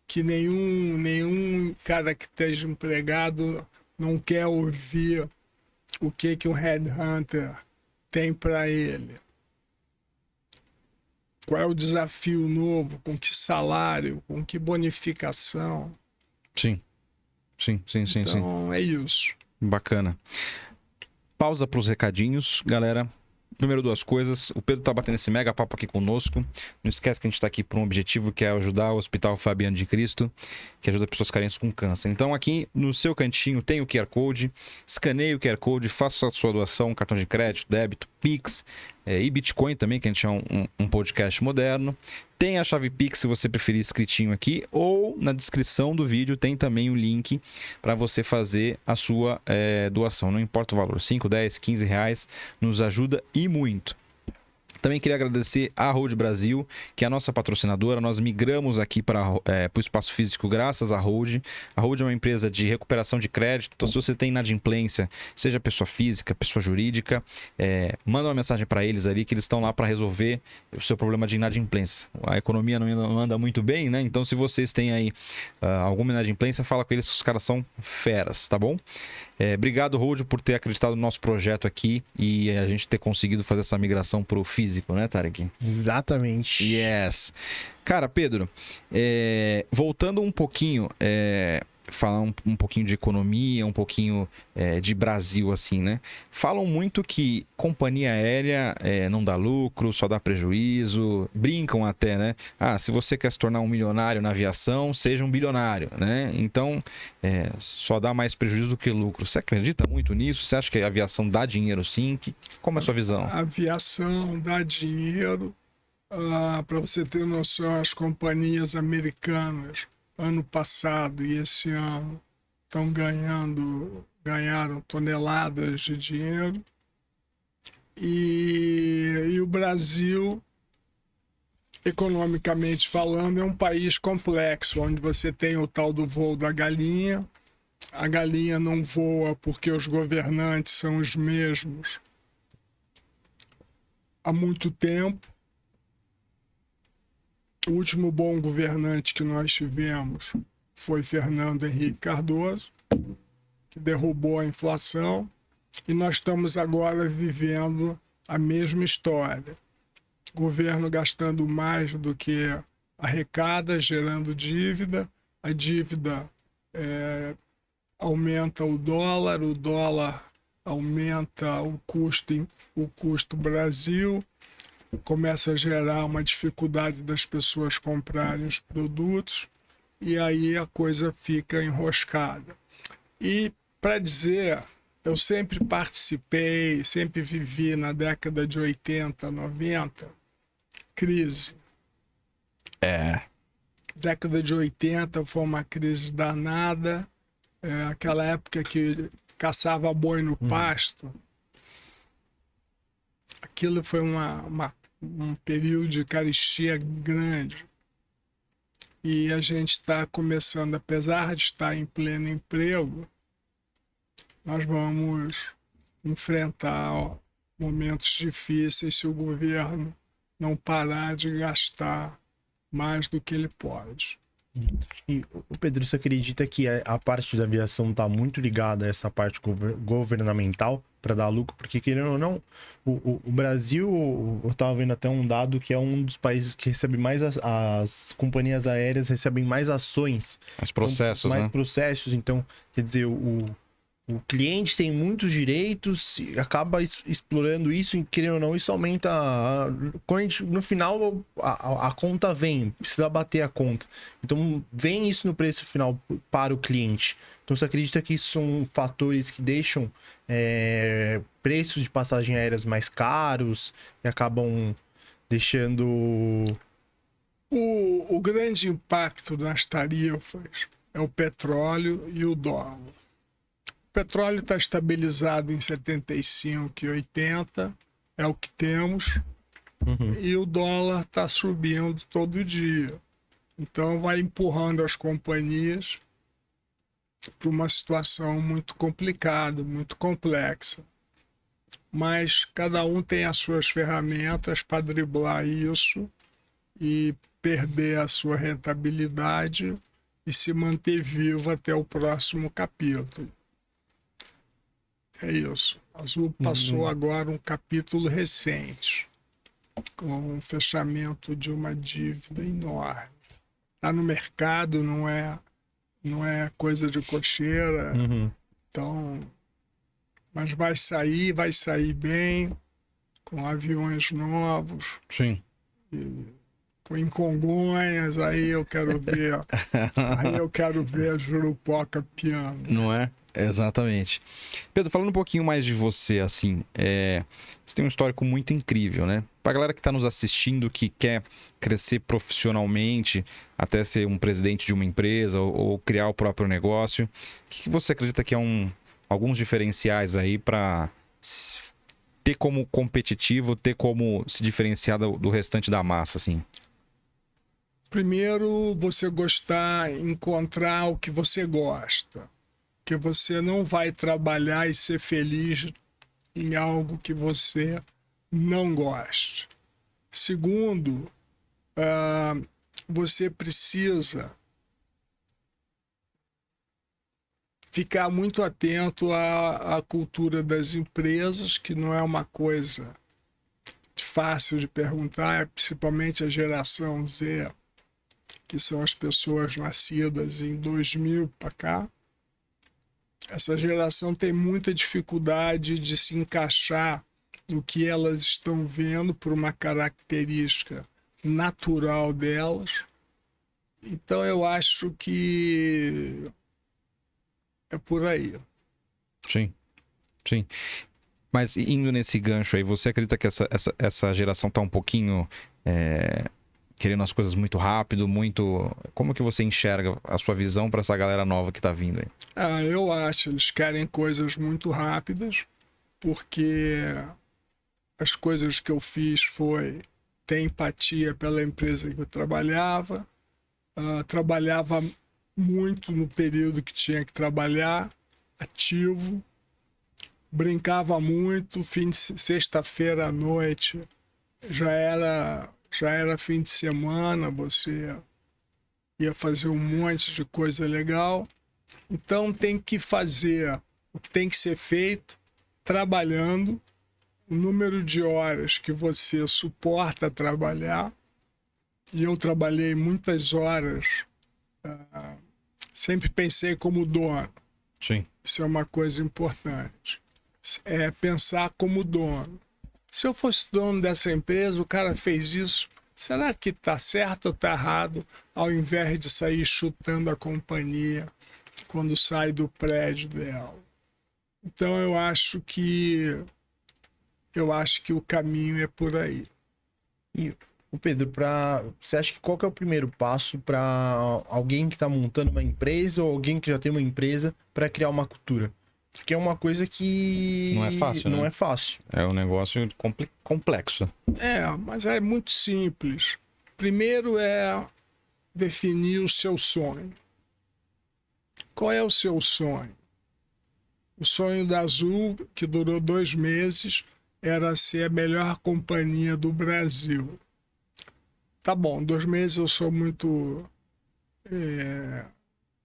que nenhum cara que esteja empregado não quer ouvir o que um headhunter tem para ele. Qual é o desafio novo, com que salário, com que bonificação. Sim. Então, é isso. Bacana. Pausa para os recadinhos, galera. Primeiro, duas coisas. O Pedro tá batendo esse mega papo aqui conosco. Não esquece que a gente tá aqui por um objetivo, que é ajudar o Hospital Fabiano de Cristo, que ajuda pessoas carentes com câncer. Então, aqui no seu cantinho tem o QR Code. Escaneie o QR Code, faça a sua doação, cartão de crédito, débito, Pix e Bitcoin também, que a gente é um podcast moderno. Tem a chave Pix, se você preferir, escritinho aqui, ou na descrição do vídeo tem também o link para você fazer a sua doação. Não importa o valor, 5, 10, 15 reais, nos ajuda e muito. Também queria agradecer a Road Brasil, que é a nossa patrocinadora. Nós migramos aqui para o espaço físico graças à Road. A Road é uma empresa de recuperação de crédito. Então, se você tem inadimplência, seja pessoa física, pessoa jurídica, manda uma mensagem para eles ali, que eles estão lá para resolver o seu problema de inadimplência. A economia não anda muito bem, né? Então, se vocês têm aí alguma inadimplência, fala com eles que os caras são feras, tá bom? Obrigado, Road, por ter acreditado no nosso projeto aqui e a gente ter conseguido fazer essa migração para o físico, né, Tarek? Exatamente. Yes. Cara, Pedro, voltando um pouquinho, falar um pouquinho de economia, um pouquinho de Brasil, assim, né? Falam muito que companhia aérea não dá lucro, só dá prejuízo, brincam até, né? Se você quer se tornar um milionário na aviação, seja um bilionário, né? Então, só dá mais prejuízo do que lucro. Você acredita muito nisso? Você acha que a aviação dá dinheiro, sim? Como é a sua visão? A aviação dá dinheiro. Para você ter noção, as companhias americanas ano passado e esse ano ganharam toneladas de dinheiro. E o Brasil, economicamente falando, é um país complexo, onde você tem o tal do voo da galinha. A galinha não voa porque os governantes são os mesmos há muito tempo. O último bom governante que nós tivemos foi Fernando Henrique Cardoso, que derrubou a inflação, e nós estamos agora vivendo a mesma história. Governo gastando mais do que arrecada, gerando dívida, a dívida aumenta o dólar aumenta o custo Brasil, começa a gerar uma dificuldade das pessoas comprarem os produtos, e aí a coisa fica enroscada. E, para dizer, eu sempre participei, sempre vivi na década de 80, 90, crise. Década de 80 foi uma crise danada, aquela época que caçava boi no pasto. Aquilo foi um período de carestia grande. E a gente está começando, apesar de estar em pleno emprego, nós vamos enfrentar momentos difíceis se o governo não parar de gastar mais do que ele pode. E o Pedro, você acredita que a parte da aviação está muito ligada a essa parte governamental para dar lucro? Porque, querendo ou não, o Brasil, eu estava vendo até um dado que é um dos países que recebe mais, as companhias aéreas recebem mais ações. Mais processos, então, mais né? processos. Então, quer dizer, o cliente tem muitos direitos e acaba explorando isso, e querendo ou não, isso aumenta. Quando a gente, no final, a conta vem, precisa bater a conta. Então, vem isso no preço final para o cliente. Então, você acredita que isso são fatores que deixam preços de passagens aéreas mais caros e acabam deixando. O grande impacto nas tarifas é o petróleo e o dólar. O petróleo está estabilizado em 75 e 80, é o que temos, e o dólar está subindo todo dia. Então vai empurrando as companhias para uma situação muito complicada, muito complexa. Mas cada um tem as suas ferramentas para driblar isso e perder a sua rentabilidade e se manter vivo até o próximo capítulo. É isso. A Azul passou agora um capítulo recente, com o fechamento de uma dívida enorme. Está no mercado, não é coisa de cocheira. Então, mas vai sair bem, com aviões novos. Sim. Em Congonhas, aí eu quero ver a Jurupoca piano. Não é? Exatamente. Pedro, falando um pouquinho mais de você, assim, você tem um histórico muito incrível, né? Pra galera que tá nos assistindo, que quer crescer profissionalmente, até ser um presidente de uma empresa ou criar o próprio negócio, o que você acredita que é alguns diferenciais aí para ter como competitivo, ter como se diferenciar do restante da massa, assim? Primeiro, você encontrar o que você gosta. Que você não vai trabalhar e ser feliz em algo que você não goste. Segundo, você precisa ficar muito atento à cultura das empresas, que não é uma coisa fácil de perguntar, principalmente a geração Z, que são as pessoas nascidas em 2000 para cá. Essa geração tem muita dificuldade de se encaixar no que elas estão vendo por uma característica natural delas. Então eu acho que é por aí. Sim, sim. Mas indo nesse gancho aí, você acredita que essa geração está um pouquinho querendo as coisas muito rápido, muito... Como que você enxerga a sua visão para essa galera nova que está vindo aí? Eu acho, eles querem coisas muito rápidas, porque as coisas que eu fiz foi ter empatia pela empresa que eu trabalhava muito no período que tinha que trabalhar, ativo, brincava muito, fim de sexta-feira à noite já era fim de semana, você ia fazer um monte de coisa legal. Então tem que fazer o que tem que ser feito, trabalhando, o número de horas que você suporta trabalhar. E eu trabalhei muitas horas, sempre pensei como dono. Sim. Isso é uma coisa importante. É pensar como dono. Se eu fosse dono dessa empresa, o cara fez isso, será que está certo ou está errado, ao invés de sair chutando a companhia quando sai do prédio dela? Então eu acho que o caminho é por aí. E o Pedro, você acha que qual que é o primeiro passo para alguém que está montando uma empresa ou alguém que já tem uma empresa para criar uma cultura? Porque é uma coisa que Não é fácil, não né? é fácil. É um negócio complexo. Mas é muito simples. Primeiro é definir o seu sonho. Qual é o seu sonho? O sonho da Azul, que durou 2 meses, era ser a melhor companhia do Brasil. Tá bom, 2 meses eu sou muito...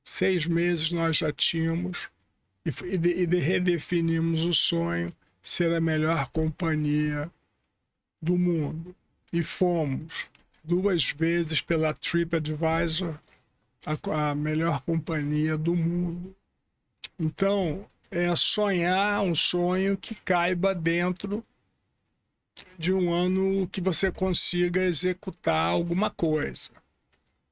6 meses nós já tínhamos e redefinimos o sonho, ser a melhor companhia do mundo. E fomos 2 vezes pela TripAdvisor a melhor companhia do mundo. Então, é sonhar um sonho que caiba dentro de um ano que você consiga executar alguma coisa.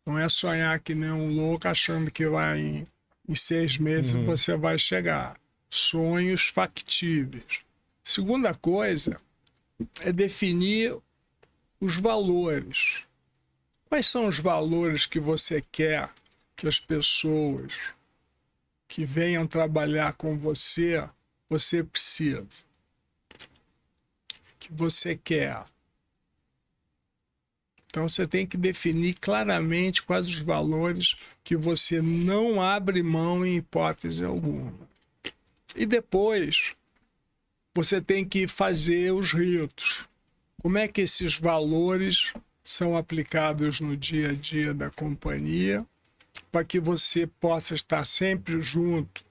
Não é sonhar que nem um louco achando que vai em 6 meses você vai chegar. Sonhos factíveis. Segunda coisa é definir os valores. Quais são os valores que você quer que as pessoas que venham trabalhar com você precisa? Que você quer? Então você tem que definir claramente quais os valores que você não abre mão em hipótese alguma. E depois você tem que fazer os ritos. Como é que esses valores são aplicados no dia a dia da companhia, para que você possa estar sempre junto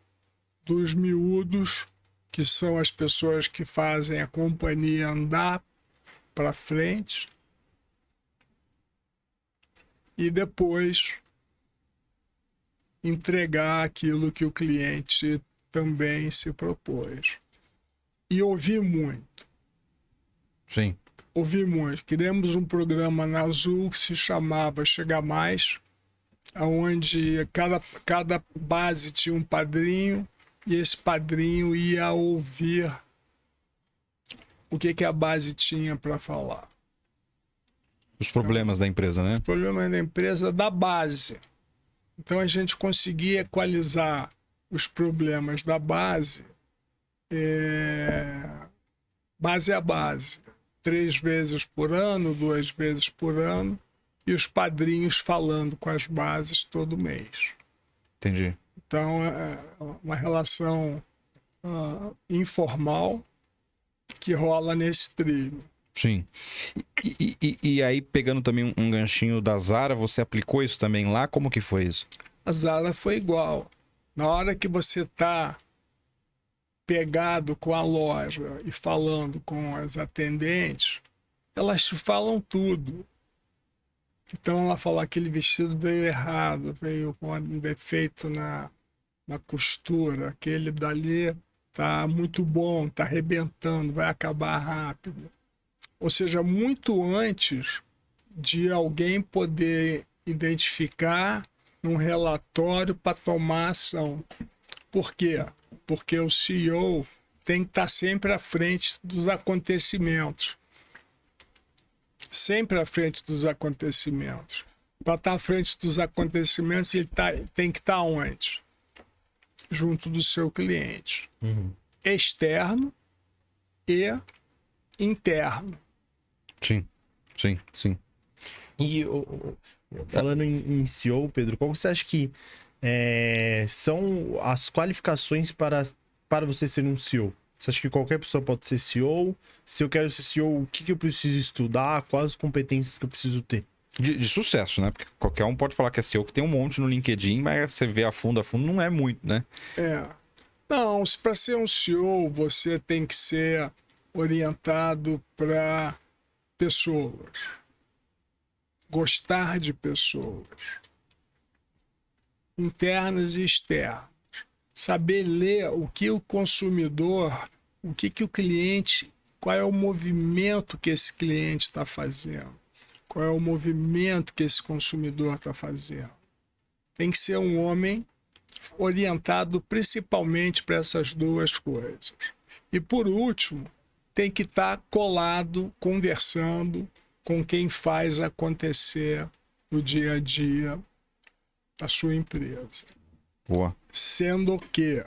dos miúdos, que são as pessoas que fazem a companhia andar para frente, e depois entregar aquilo que o cliente também se propôs. E ouvir muito. Sim. Ouvi muito. Criamos um programa na Azul que se chamava Chega Mais, onde cada base tinha um padrinho e esse padrinho ia ouvir o que a base tinha para falar. Os problemas da empresa, né? Os problemas da empresa da base. Então a gente conseguia equalizar os problemas da base, base a base. 3 vezes por ano, 2 vezes por ano, e os padrinhos falando com as bases todo mês. Entendi. Então, é uma relação informal que rola nesse trilho. Sim. E aí, pegando também um ganchinho da Zara, você aplicou isso também lá? Como que foi isso? A Zara foi igual. Na hora que você está pegado com a loja e falando com as atendentes, elas te falam tudo. Então ela falou: aquele vestido veio errado, veio com um defeito na costura, aquele dali tá muito bom, tá arrebentando, vai acabar rápido. Ou seja, muito antes de alguém poder identificar num relatório para tomar ação. Por quê? Porque o CEO tem que estar sempre à frente dos acontecimentos. Sempre à frente dos acontecimentos. Para estar à frente dos acontecimentos, ele tem que estar onde? Junto do seu cliente. Externo e interno. Sim, sim, sim. E falando em CEO, Pedro, qual você acha que são as qualificações para você ser um CEO? Você acha que qualquer pessoa pode ser CEO? Se eu quero ser CEO, o que eu preciso estudar? Quais as competências que eu preciso ter? De sucesso, né? Porque qualquer um pode falar que é CEO, que tem um monte no LinkedIn, mas você vê a fundo, não é muito, né? Não, se para ser um CEO, você tem que ser orientado para pessoas. Gostar de pessoas. Internas e externas. Saber ler o que o consumidor, o que o cliente, qual é o movimento que esse cliente está fazendo, qual é o movimento que esse consumidor está fazendo. Tem que ser um homem orientado principalmente para essas duas coisas. E por último, tem que estar colado, conversando com quem faz acontecer no dia a dia da sua empresa. Boa. Sendo que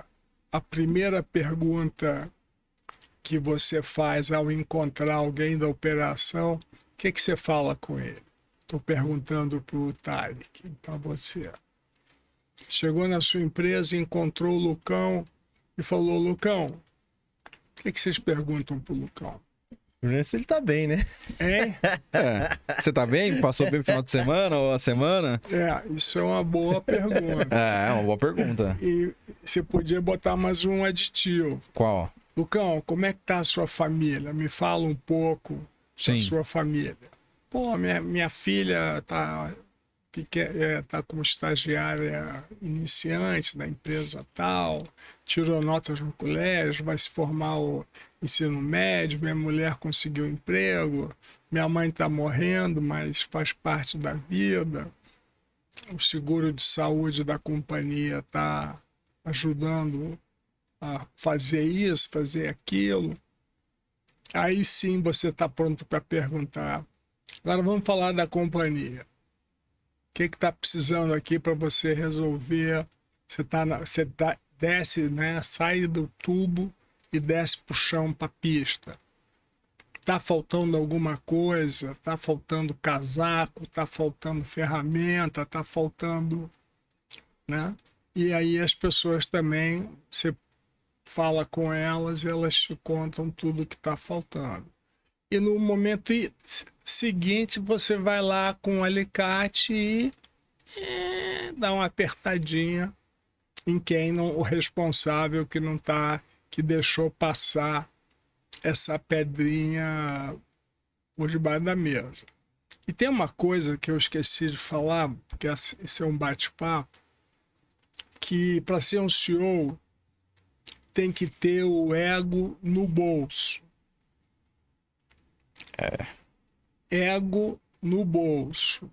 a primeira pergunta que você faz ao encontrar alguém da operação, o que você fala com ele? Estou perguntando para o Tarek, para você. Chegou na sua empresa, encontrou o Lucão e falou, Lucão, o que vocês perguntam para o Lucão? Se ele tá bem, né? Hein? Você tá bem? Passou bem o final de semana ou a semana? Isso é uma boa pergunta. É uma boa pergunta. E você podia botar mais um aditivo. Qual? Lucão, como é que tá a sua família? Me fala um pouco da sua família. Pô, minha filha tá como estagiária iniciante da empresa tal, tirou notas no colégio, vai se formar o ensino médio, minha mulher conseguiu emprego, minha mãe está morrendo, mas faz parte da vida, o seguro de saúde da companhia está ajudando a fazer isso, fazer aquilo. Aí sim você está pronto para perguntar. Agora vamos falar da companhia. O que está precisando aqui para você resolver? Você desce, né? Sai do tubo e desce para o chão, para a pista. Está faltando alguma coisa? Está faltando casaco? Está faltando ferramenta? Está faltando... né? E aí as pessoas também, você fala com elas e elas te contam tudo que está faltando. E no momento seguinte, você vai lá com um alicate e dá uma apertadinha em quem não, o responsável que não tá, que deixou passar essa pedrinha por debaixo da mesa. E tem uma coisa que eu esqueci de falar, porque esse é um bate-papo, que para ser um CEO tem que ter o ego no bolso. Ego no bolso.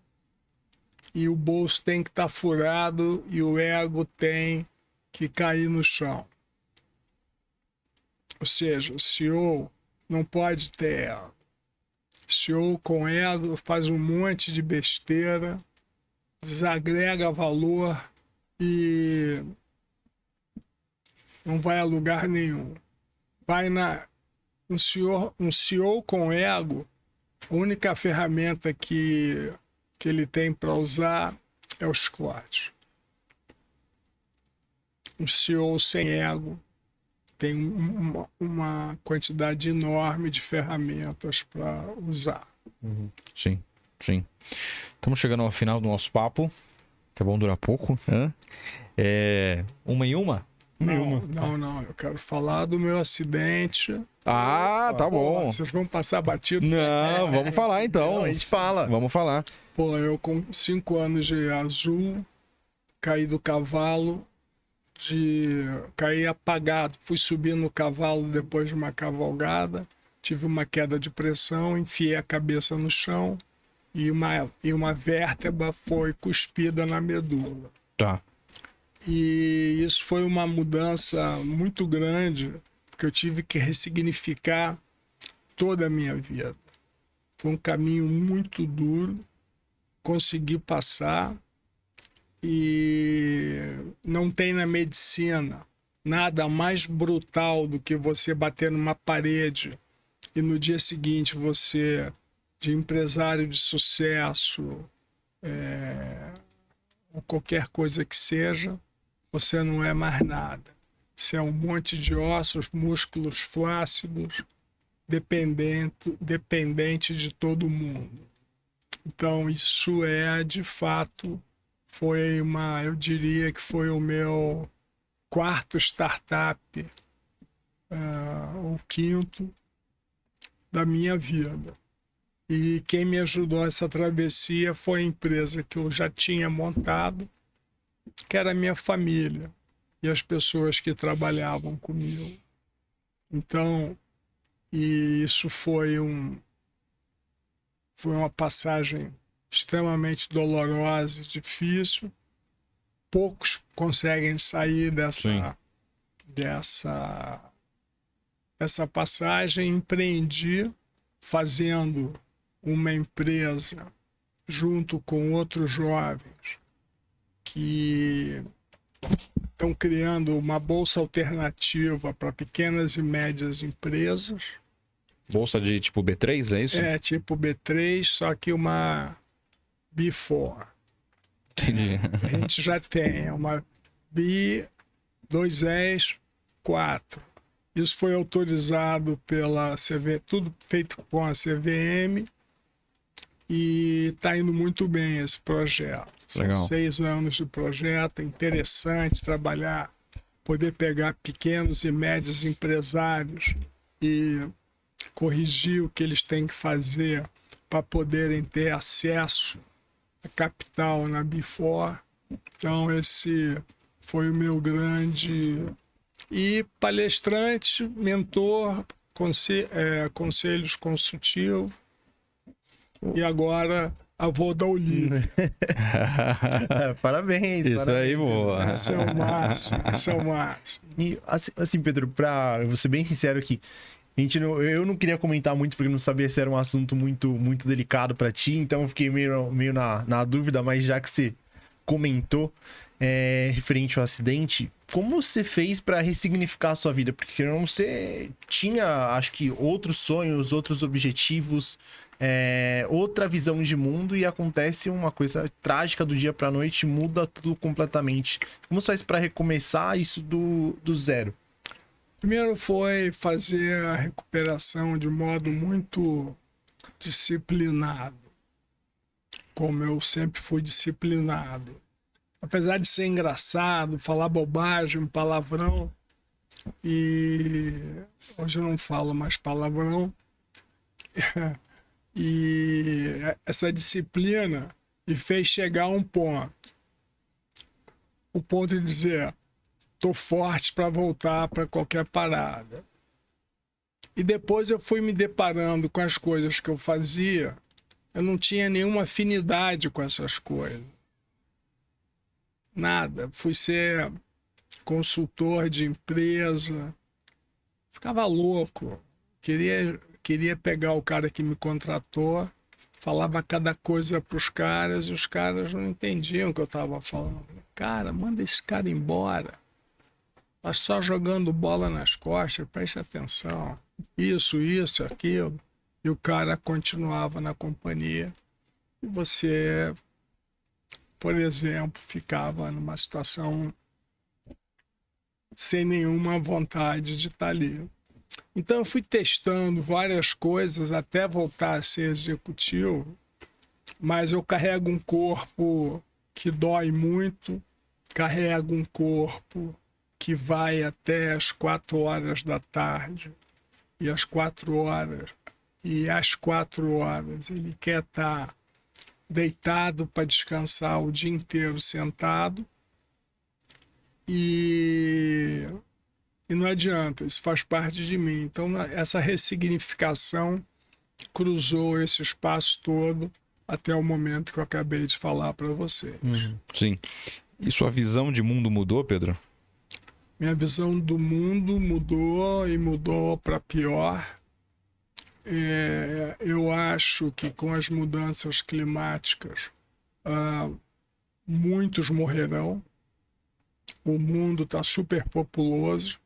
E o bolso tem que estar furado e o ego tem que cair no chão. Ou seja, o CEO não pode ter ego. O CEO com ego faz um monte de besteira, desagrega valor e não vai a lugar nenhum. Um CEO com ego, a única ferramenta que ele tem para usar é o chicote. Um CEO sem ego tem uma quantidade enorme de ferramentas para usar. Sim, sim. Estamos chegando ao final do nosso papo, que é bom durar pouco. Né? Uma em uma? Não, eu quero falar do meu acidente. Ah, tá bom. Vocês vão passar batidos? Não, vamos falar então. A gente fala. Vamos falar. Pô, eu com 5 anos de azul, caí do cavalo, caí apagado. Fui subir no cavalo depois de uma cavalgada, tive uma queda de pressão, enfiei a cabeça no chão e uma vértebra foi cuspida na medula. Tá. E isso foi uma mudança muito grande, porque eu tive que ressignificar toda a minha vida. Foi um caminho muito duro, consegui passar e não tem na medicina nada mais brutal do que você bater numa parede e no dia seguinte você, de empresário de sucesso, ou qualquer coisa que seja, você não é mais nada. Você é um monte de ossos, músculos flácidos, dependente de todo mundo. Então, isso de fato, eu diria que foi o meu quarto startup, ou quinto, da minha vida. E quem me ajudou essa travessia foi a empresa que eu já tinha montado, que era a minha família e as pessoas que trabalhavam comigo. Então, e isso foi uma passagem extremamente dolorosa e difícil. Poucos conseguem sair dessa passagem. Empreendi fazendo uma empresa junto com outros jovens que estão criando uma bolsa alternativa para pequenas e médias empresas. Bolsa de tipo B3, é isso? É, tipo B3, só que uma B4. Entendi. A gente já tem uma B2S 4. Isso foi autorizado pela CVM, tudo feito com a CVM, e está indo muito bem esse projeto. Legal. São 6 anos de projeto, é interessante trabalhar, poder pegar pequenos e médios empresários e corrigir o que eles têm que fazer para poderem ter acesso a capital na B4. Então, esse foi o meu grande... E palestrante, mentor, conselhos consultivos, e agora avô da Olívia. Parabéns. Isso parabéns. aí, boa. Esse é o máximo. E assim, Pedro, pra eu ser bem sincero aqui, eu não queria comentar muito porque não sabia se era um assunto muito, muito delicado pra ti, então eu fiquei meio na dúvida, mas já que você comentou referente ao acidente, como você fez pra ressignificar a sua vida? Porque você tinha, acho que, outros sonhos, outros objetivos, outra visão de mundo, e acontece uma coisa trágica do dia pra noite, muda tudo completamente. Como você faz pra recomeçar isso do zero? Primeiro foi fazer a recuperação de modo muito disciplinado, como eu sempre fui disciplinado. Apesar de ser engraçado, falar bobagem, palavrão, e hoje eu não falo mais palavrão, e essa disciplina me fez chegar a um ponto. O ponto de dizer, estou forte para voltar para qualquer parada. E depois eu fui me deparando com as coisas que eu fazia, eu não tinha nenhuma afinidade com essas coisas. Nada. Fui ser consultor de empresa, ficava louco. Queria pegar o cara que me contratou, falava cada coisa para os caras e os caras não entendiam o que eu estava falando. Cara, manda esse cara embora. Tá só jogando bola nas costas, preste atenção. Isso, aquilo. E o cara continuava na companhia. E você, por exemplo, ficava numa situação sem nenhuma vontade de estar ali. Então eu fui testando várias coisas até voltar a ser executivo, mas eu carrego um corpo que dói muito, carrego um corpo que vai até as 4 horas da tarde, e às 4 horas ele quer estar deitado para descansar o dia inteiro sentado, e não adianta, isso faz parte de mim. Então essa ressignificação cruzou esse espaço todo até o momento que eu acabei de falar para vocês. Sim. E sua visão de mundo mudou, Pedro? Minha visão do mundo mudou, e mudou para pior. Eu acho que com as mudanças climáticas, muitos morrerão. O mundo está superpopuloso.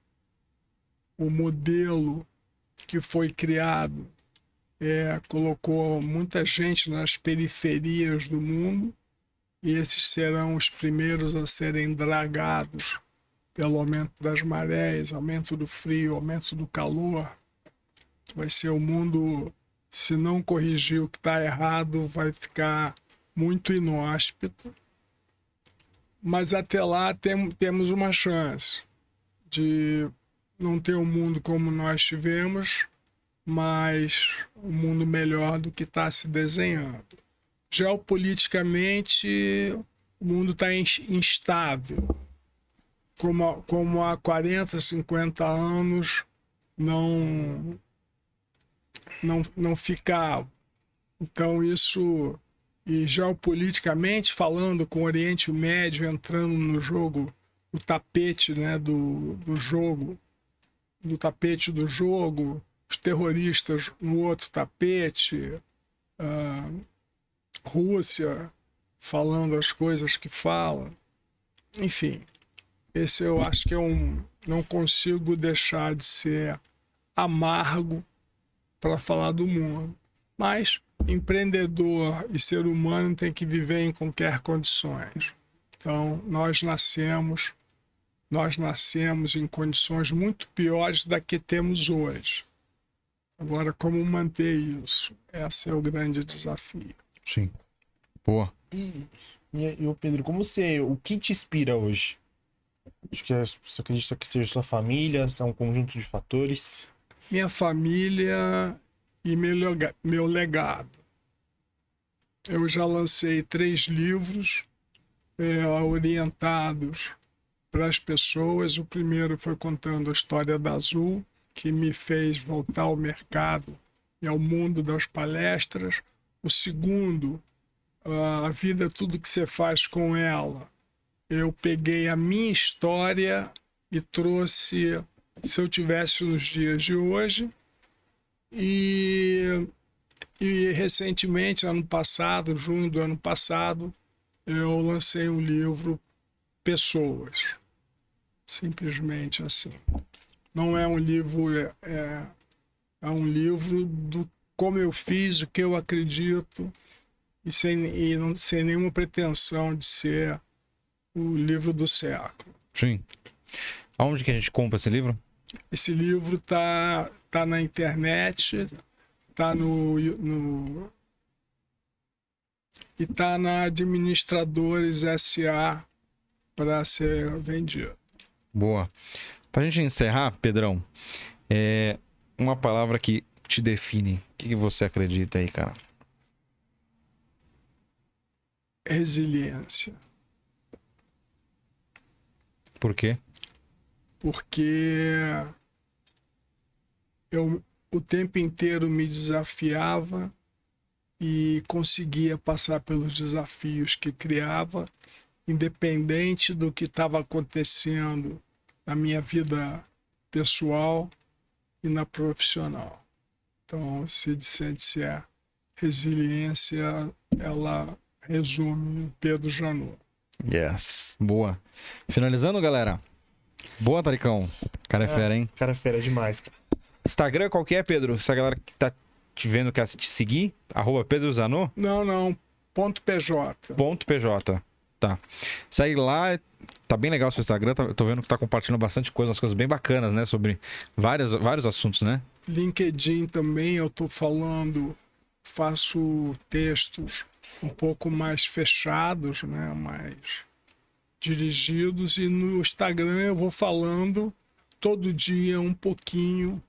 O modelo que foi criado colocou muita gente nas periferias do mundo, e esses serão os primeiros a serem dragados pelo aumento das marés, aumento do frio, aumento do calor. Vai ser o mundo, se não corrigir o que está errado, vai ficar muito inóspito. Mas até lá temos uma chance de não ter um mundo como nós tivemos, mas um mundo melhor do que está se desenhando. Geopoliticamente, o mundo está instável. Como há 40, 50 anos não ficava. Então isso, e geopoliticamente falando, com o Oriente Médio entrando no jogo, o tapete, né, do tapete do jogo, os terroristas no outro tapete, Rússia falando as coisas que fala, enfim, esse eu acho que não consigo deixar de ser amargo para falar do mundo, mas empreendedor e ser humano tem que viver em qualquer condições. Então nós nascemos em condições muito piores da que temos hoje. Agora, como manter isso? Esse é o grande desafio. Sim. Boa. E Pedro, o que te inspira hoje? Acho que você acredita que seja sua família, é um conjunto de fatores? Minha família e meu legado. Eu já lancei 3 livros orientados para as pessoas. O primeiro foi contando a história da Azul, que me fez voltar ao mercado e ao mundo das palestras. O segundo, a vida, tudo que você faz com ela. Eu peguei a minha história e trouxe, se eu tivesse nos dias de hoje. E recentemente, junho do ano passado, eu lancei um livro, Pessoas. Simplesmente assim. Não é um livro, é um livro do como eu fiz, o que eu acredito, e sem nenhuma pretensão de ser o livro do século. Sim. Aonde que a gente compra esse livro? Esse livro tá na internet, tá e tá na Administradores SA para ser vendido. Boa. Pra gente encerrar, Pedrão, uma palavra que te define. O que você acredita aí, cara? Resiliência. Por quê? Porque eu o tempo inteiro me desafiava e conseguia passar pelos desafios que criava, independente do que estava acontecendo na minha vida pessoal e na profissional. Então, se disser resiliência, ela resume Pedro Janot. Yes. Boa. Finalizando, galera. Boa, Taricão. Cara é fera, hein? Cara é fera demais, cara. Instagram qual que é, Pedro? Essa galera que tá te vendo quer te seguir? @PedroZanot? Não. .pj. .pj. Tá. Segue lá. Tá bem legal o seu Instagram. Eu tô vendo que você tá compartilhando bastante coisa, umas coisas bem bacanas, né? Sobre vários assuntos, né? LinkedIn também eu tô falando, faço textos um pouco mais fechados, né? Mais dirigidos. E no Instagram eu vou falando todo dia um pouquinho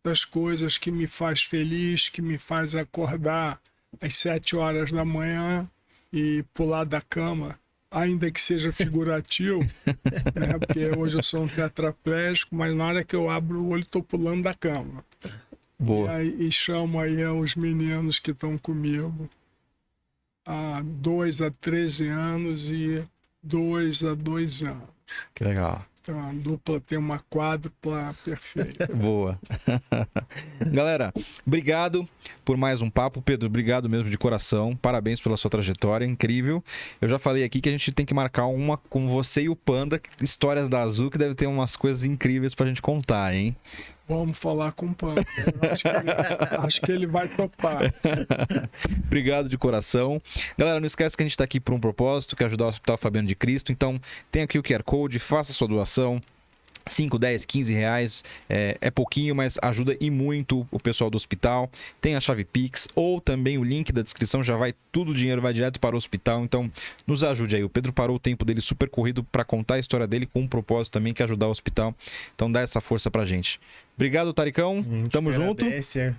das coisas que me faz feliz, que me faz acordar às 7 horas da manhã e pular da cama, ainda que seja figurativo, né? Porque hoje eu sou um tetraplégico, mas na hora que eu abro o olho estou pulando da cama. Boa. E chamo aí os meninos que estão comigo há 2 a 13 anos e 2 a 2 anos. Que legal. Então a dupla tem uma quádrupla perfeita. Boa. Galera, obrigado por mais um papo. Pedro, obrigado mesmo de coração. Parabéns pela sua trajetória, incrível. Eu já falei aqui que a gente tem que marcar uma com você e o Panda, histórias da Azul, que deve ter umas coisas incríveis pra gente contar, hein? Vamos falar com o Pampa. Acho que ele vai topar. Obrigado de coração. Galera, não esquece que a gente está aqui por um propósito, que é ajudar o Hospital Fabiano de Cristo. Então, tem aqui o QR Code, faça sua doação. 5, 10, 15 reais é pouquinho, mas ajuda e muito o pessoal do hospital. Tem a chave Pix ou também o link da descrição, já vai tudo, o dinheiro vai direto para o hospital, então nos ajude aí. O Pedro parou o tempo dele super corrido para contar a história dele com um propósito também, que é ajudar o hospital, então dá essa força pra gente. Obrigado, Taricão, tamo junto.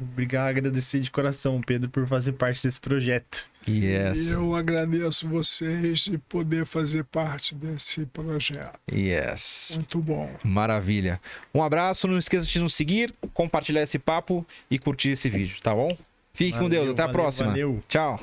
Obrigado, agradecer de coração, Pedro, por fazer parte desse projeto. Yes. Eu agradeço vocês de poder fazer parte desse projeto. Yes. Muito bom. Maravilha. Um abraço, não esqueça de nos seguir, compartilhar esse papo e curtir esse vídeo, tá bom? Fique com Deus, até a próxima. Valeu. Tchau.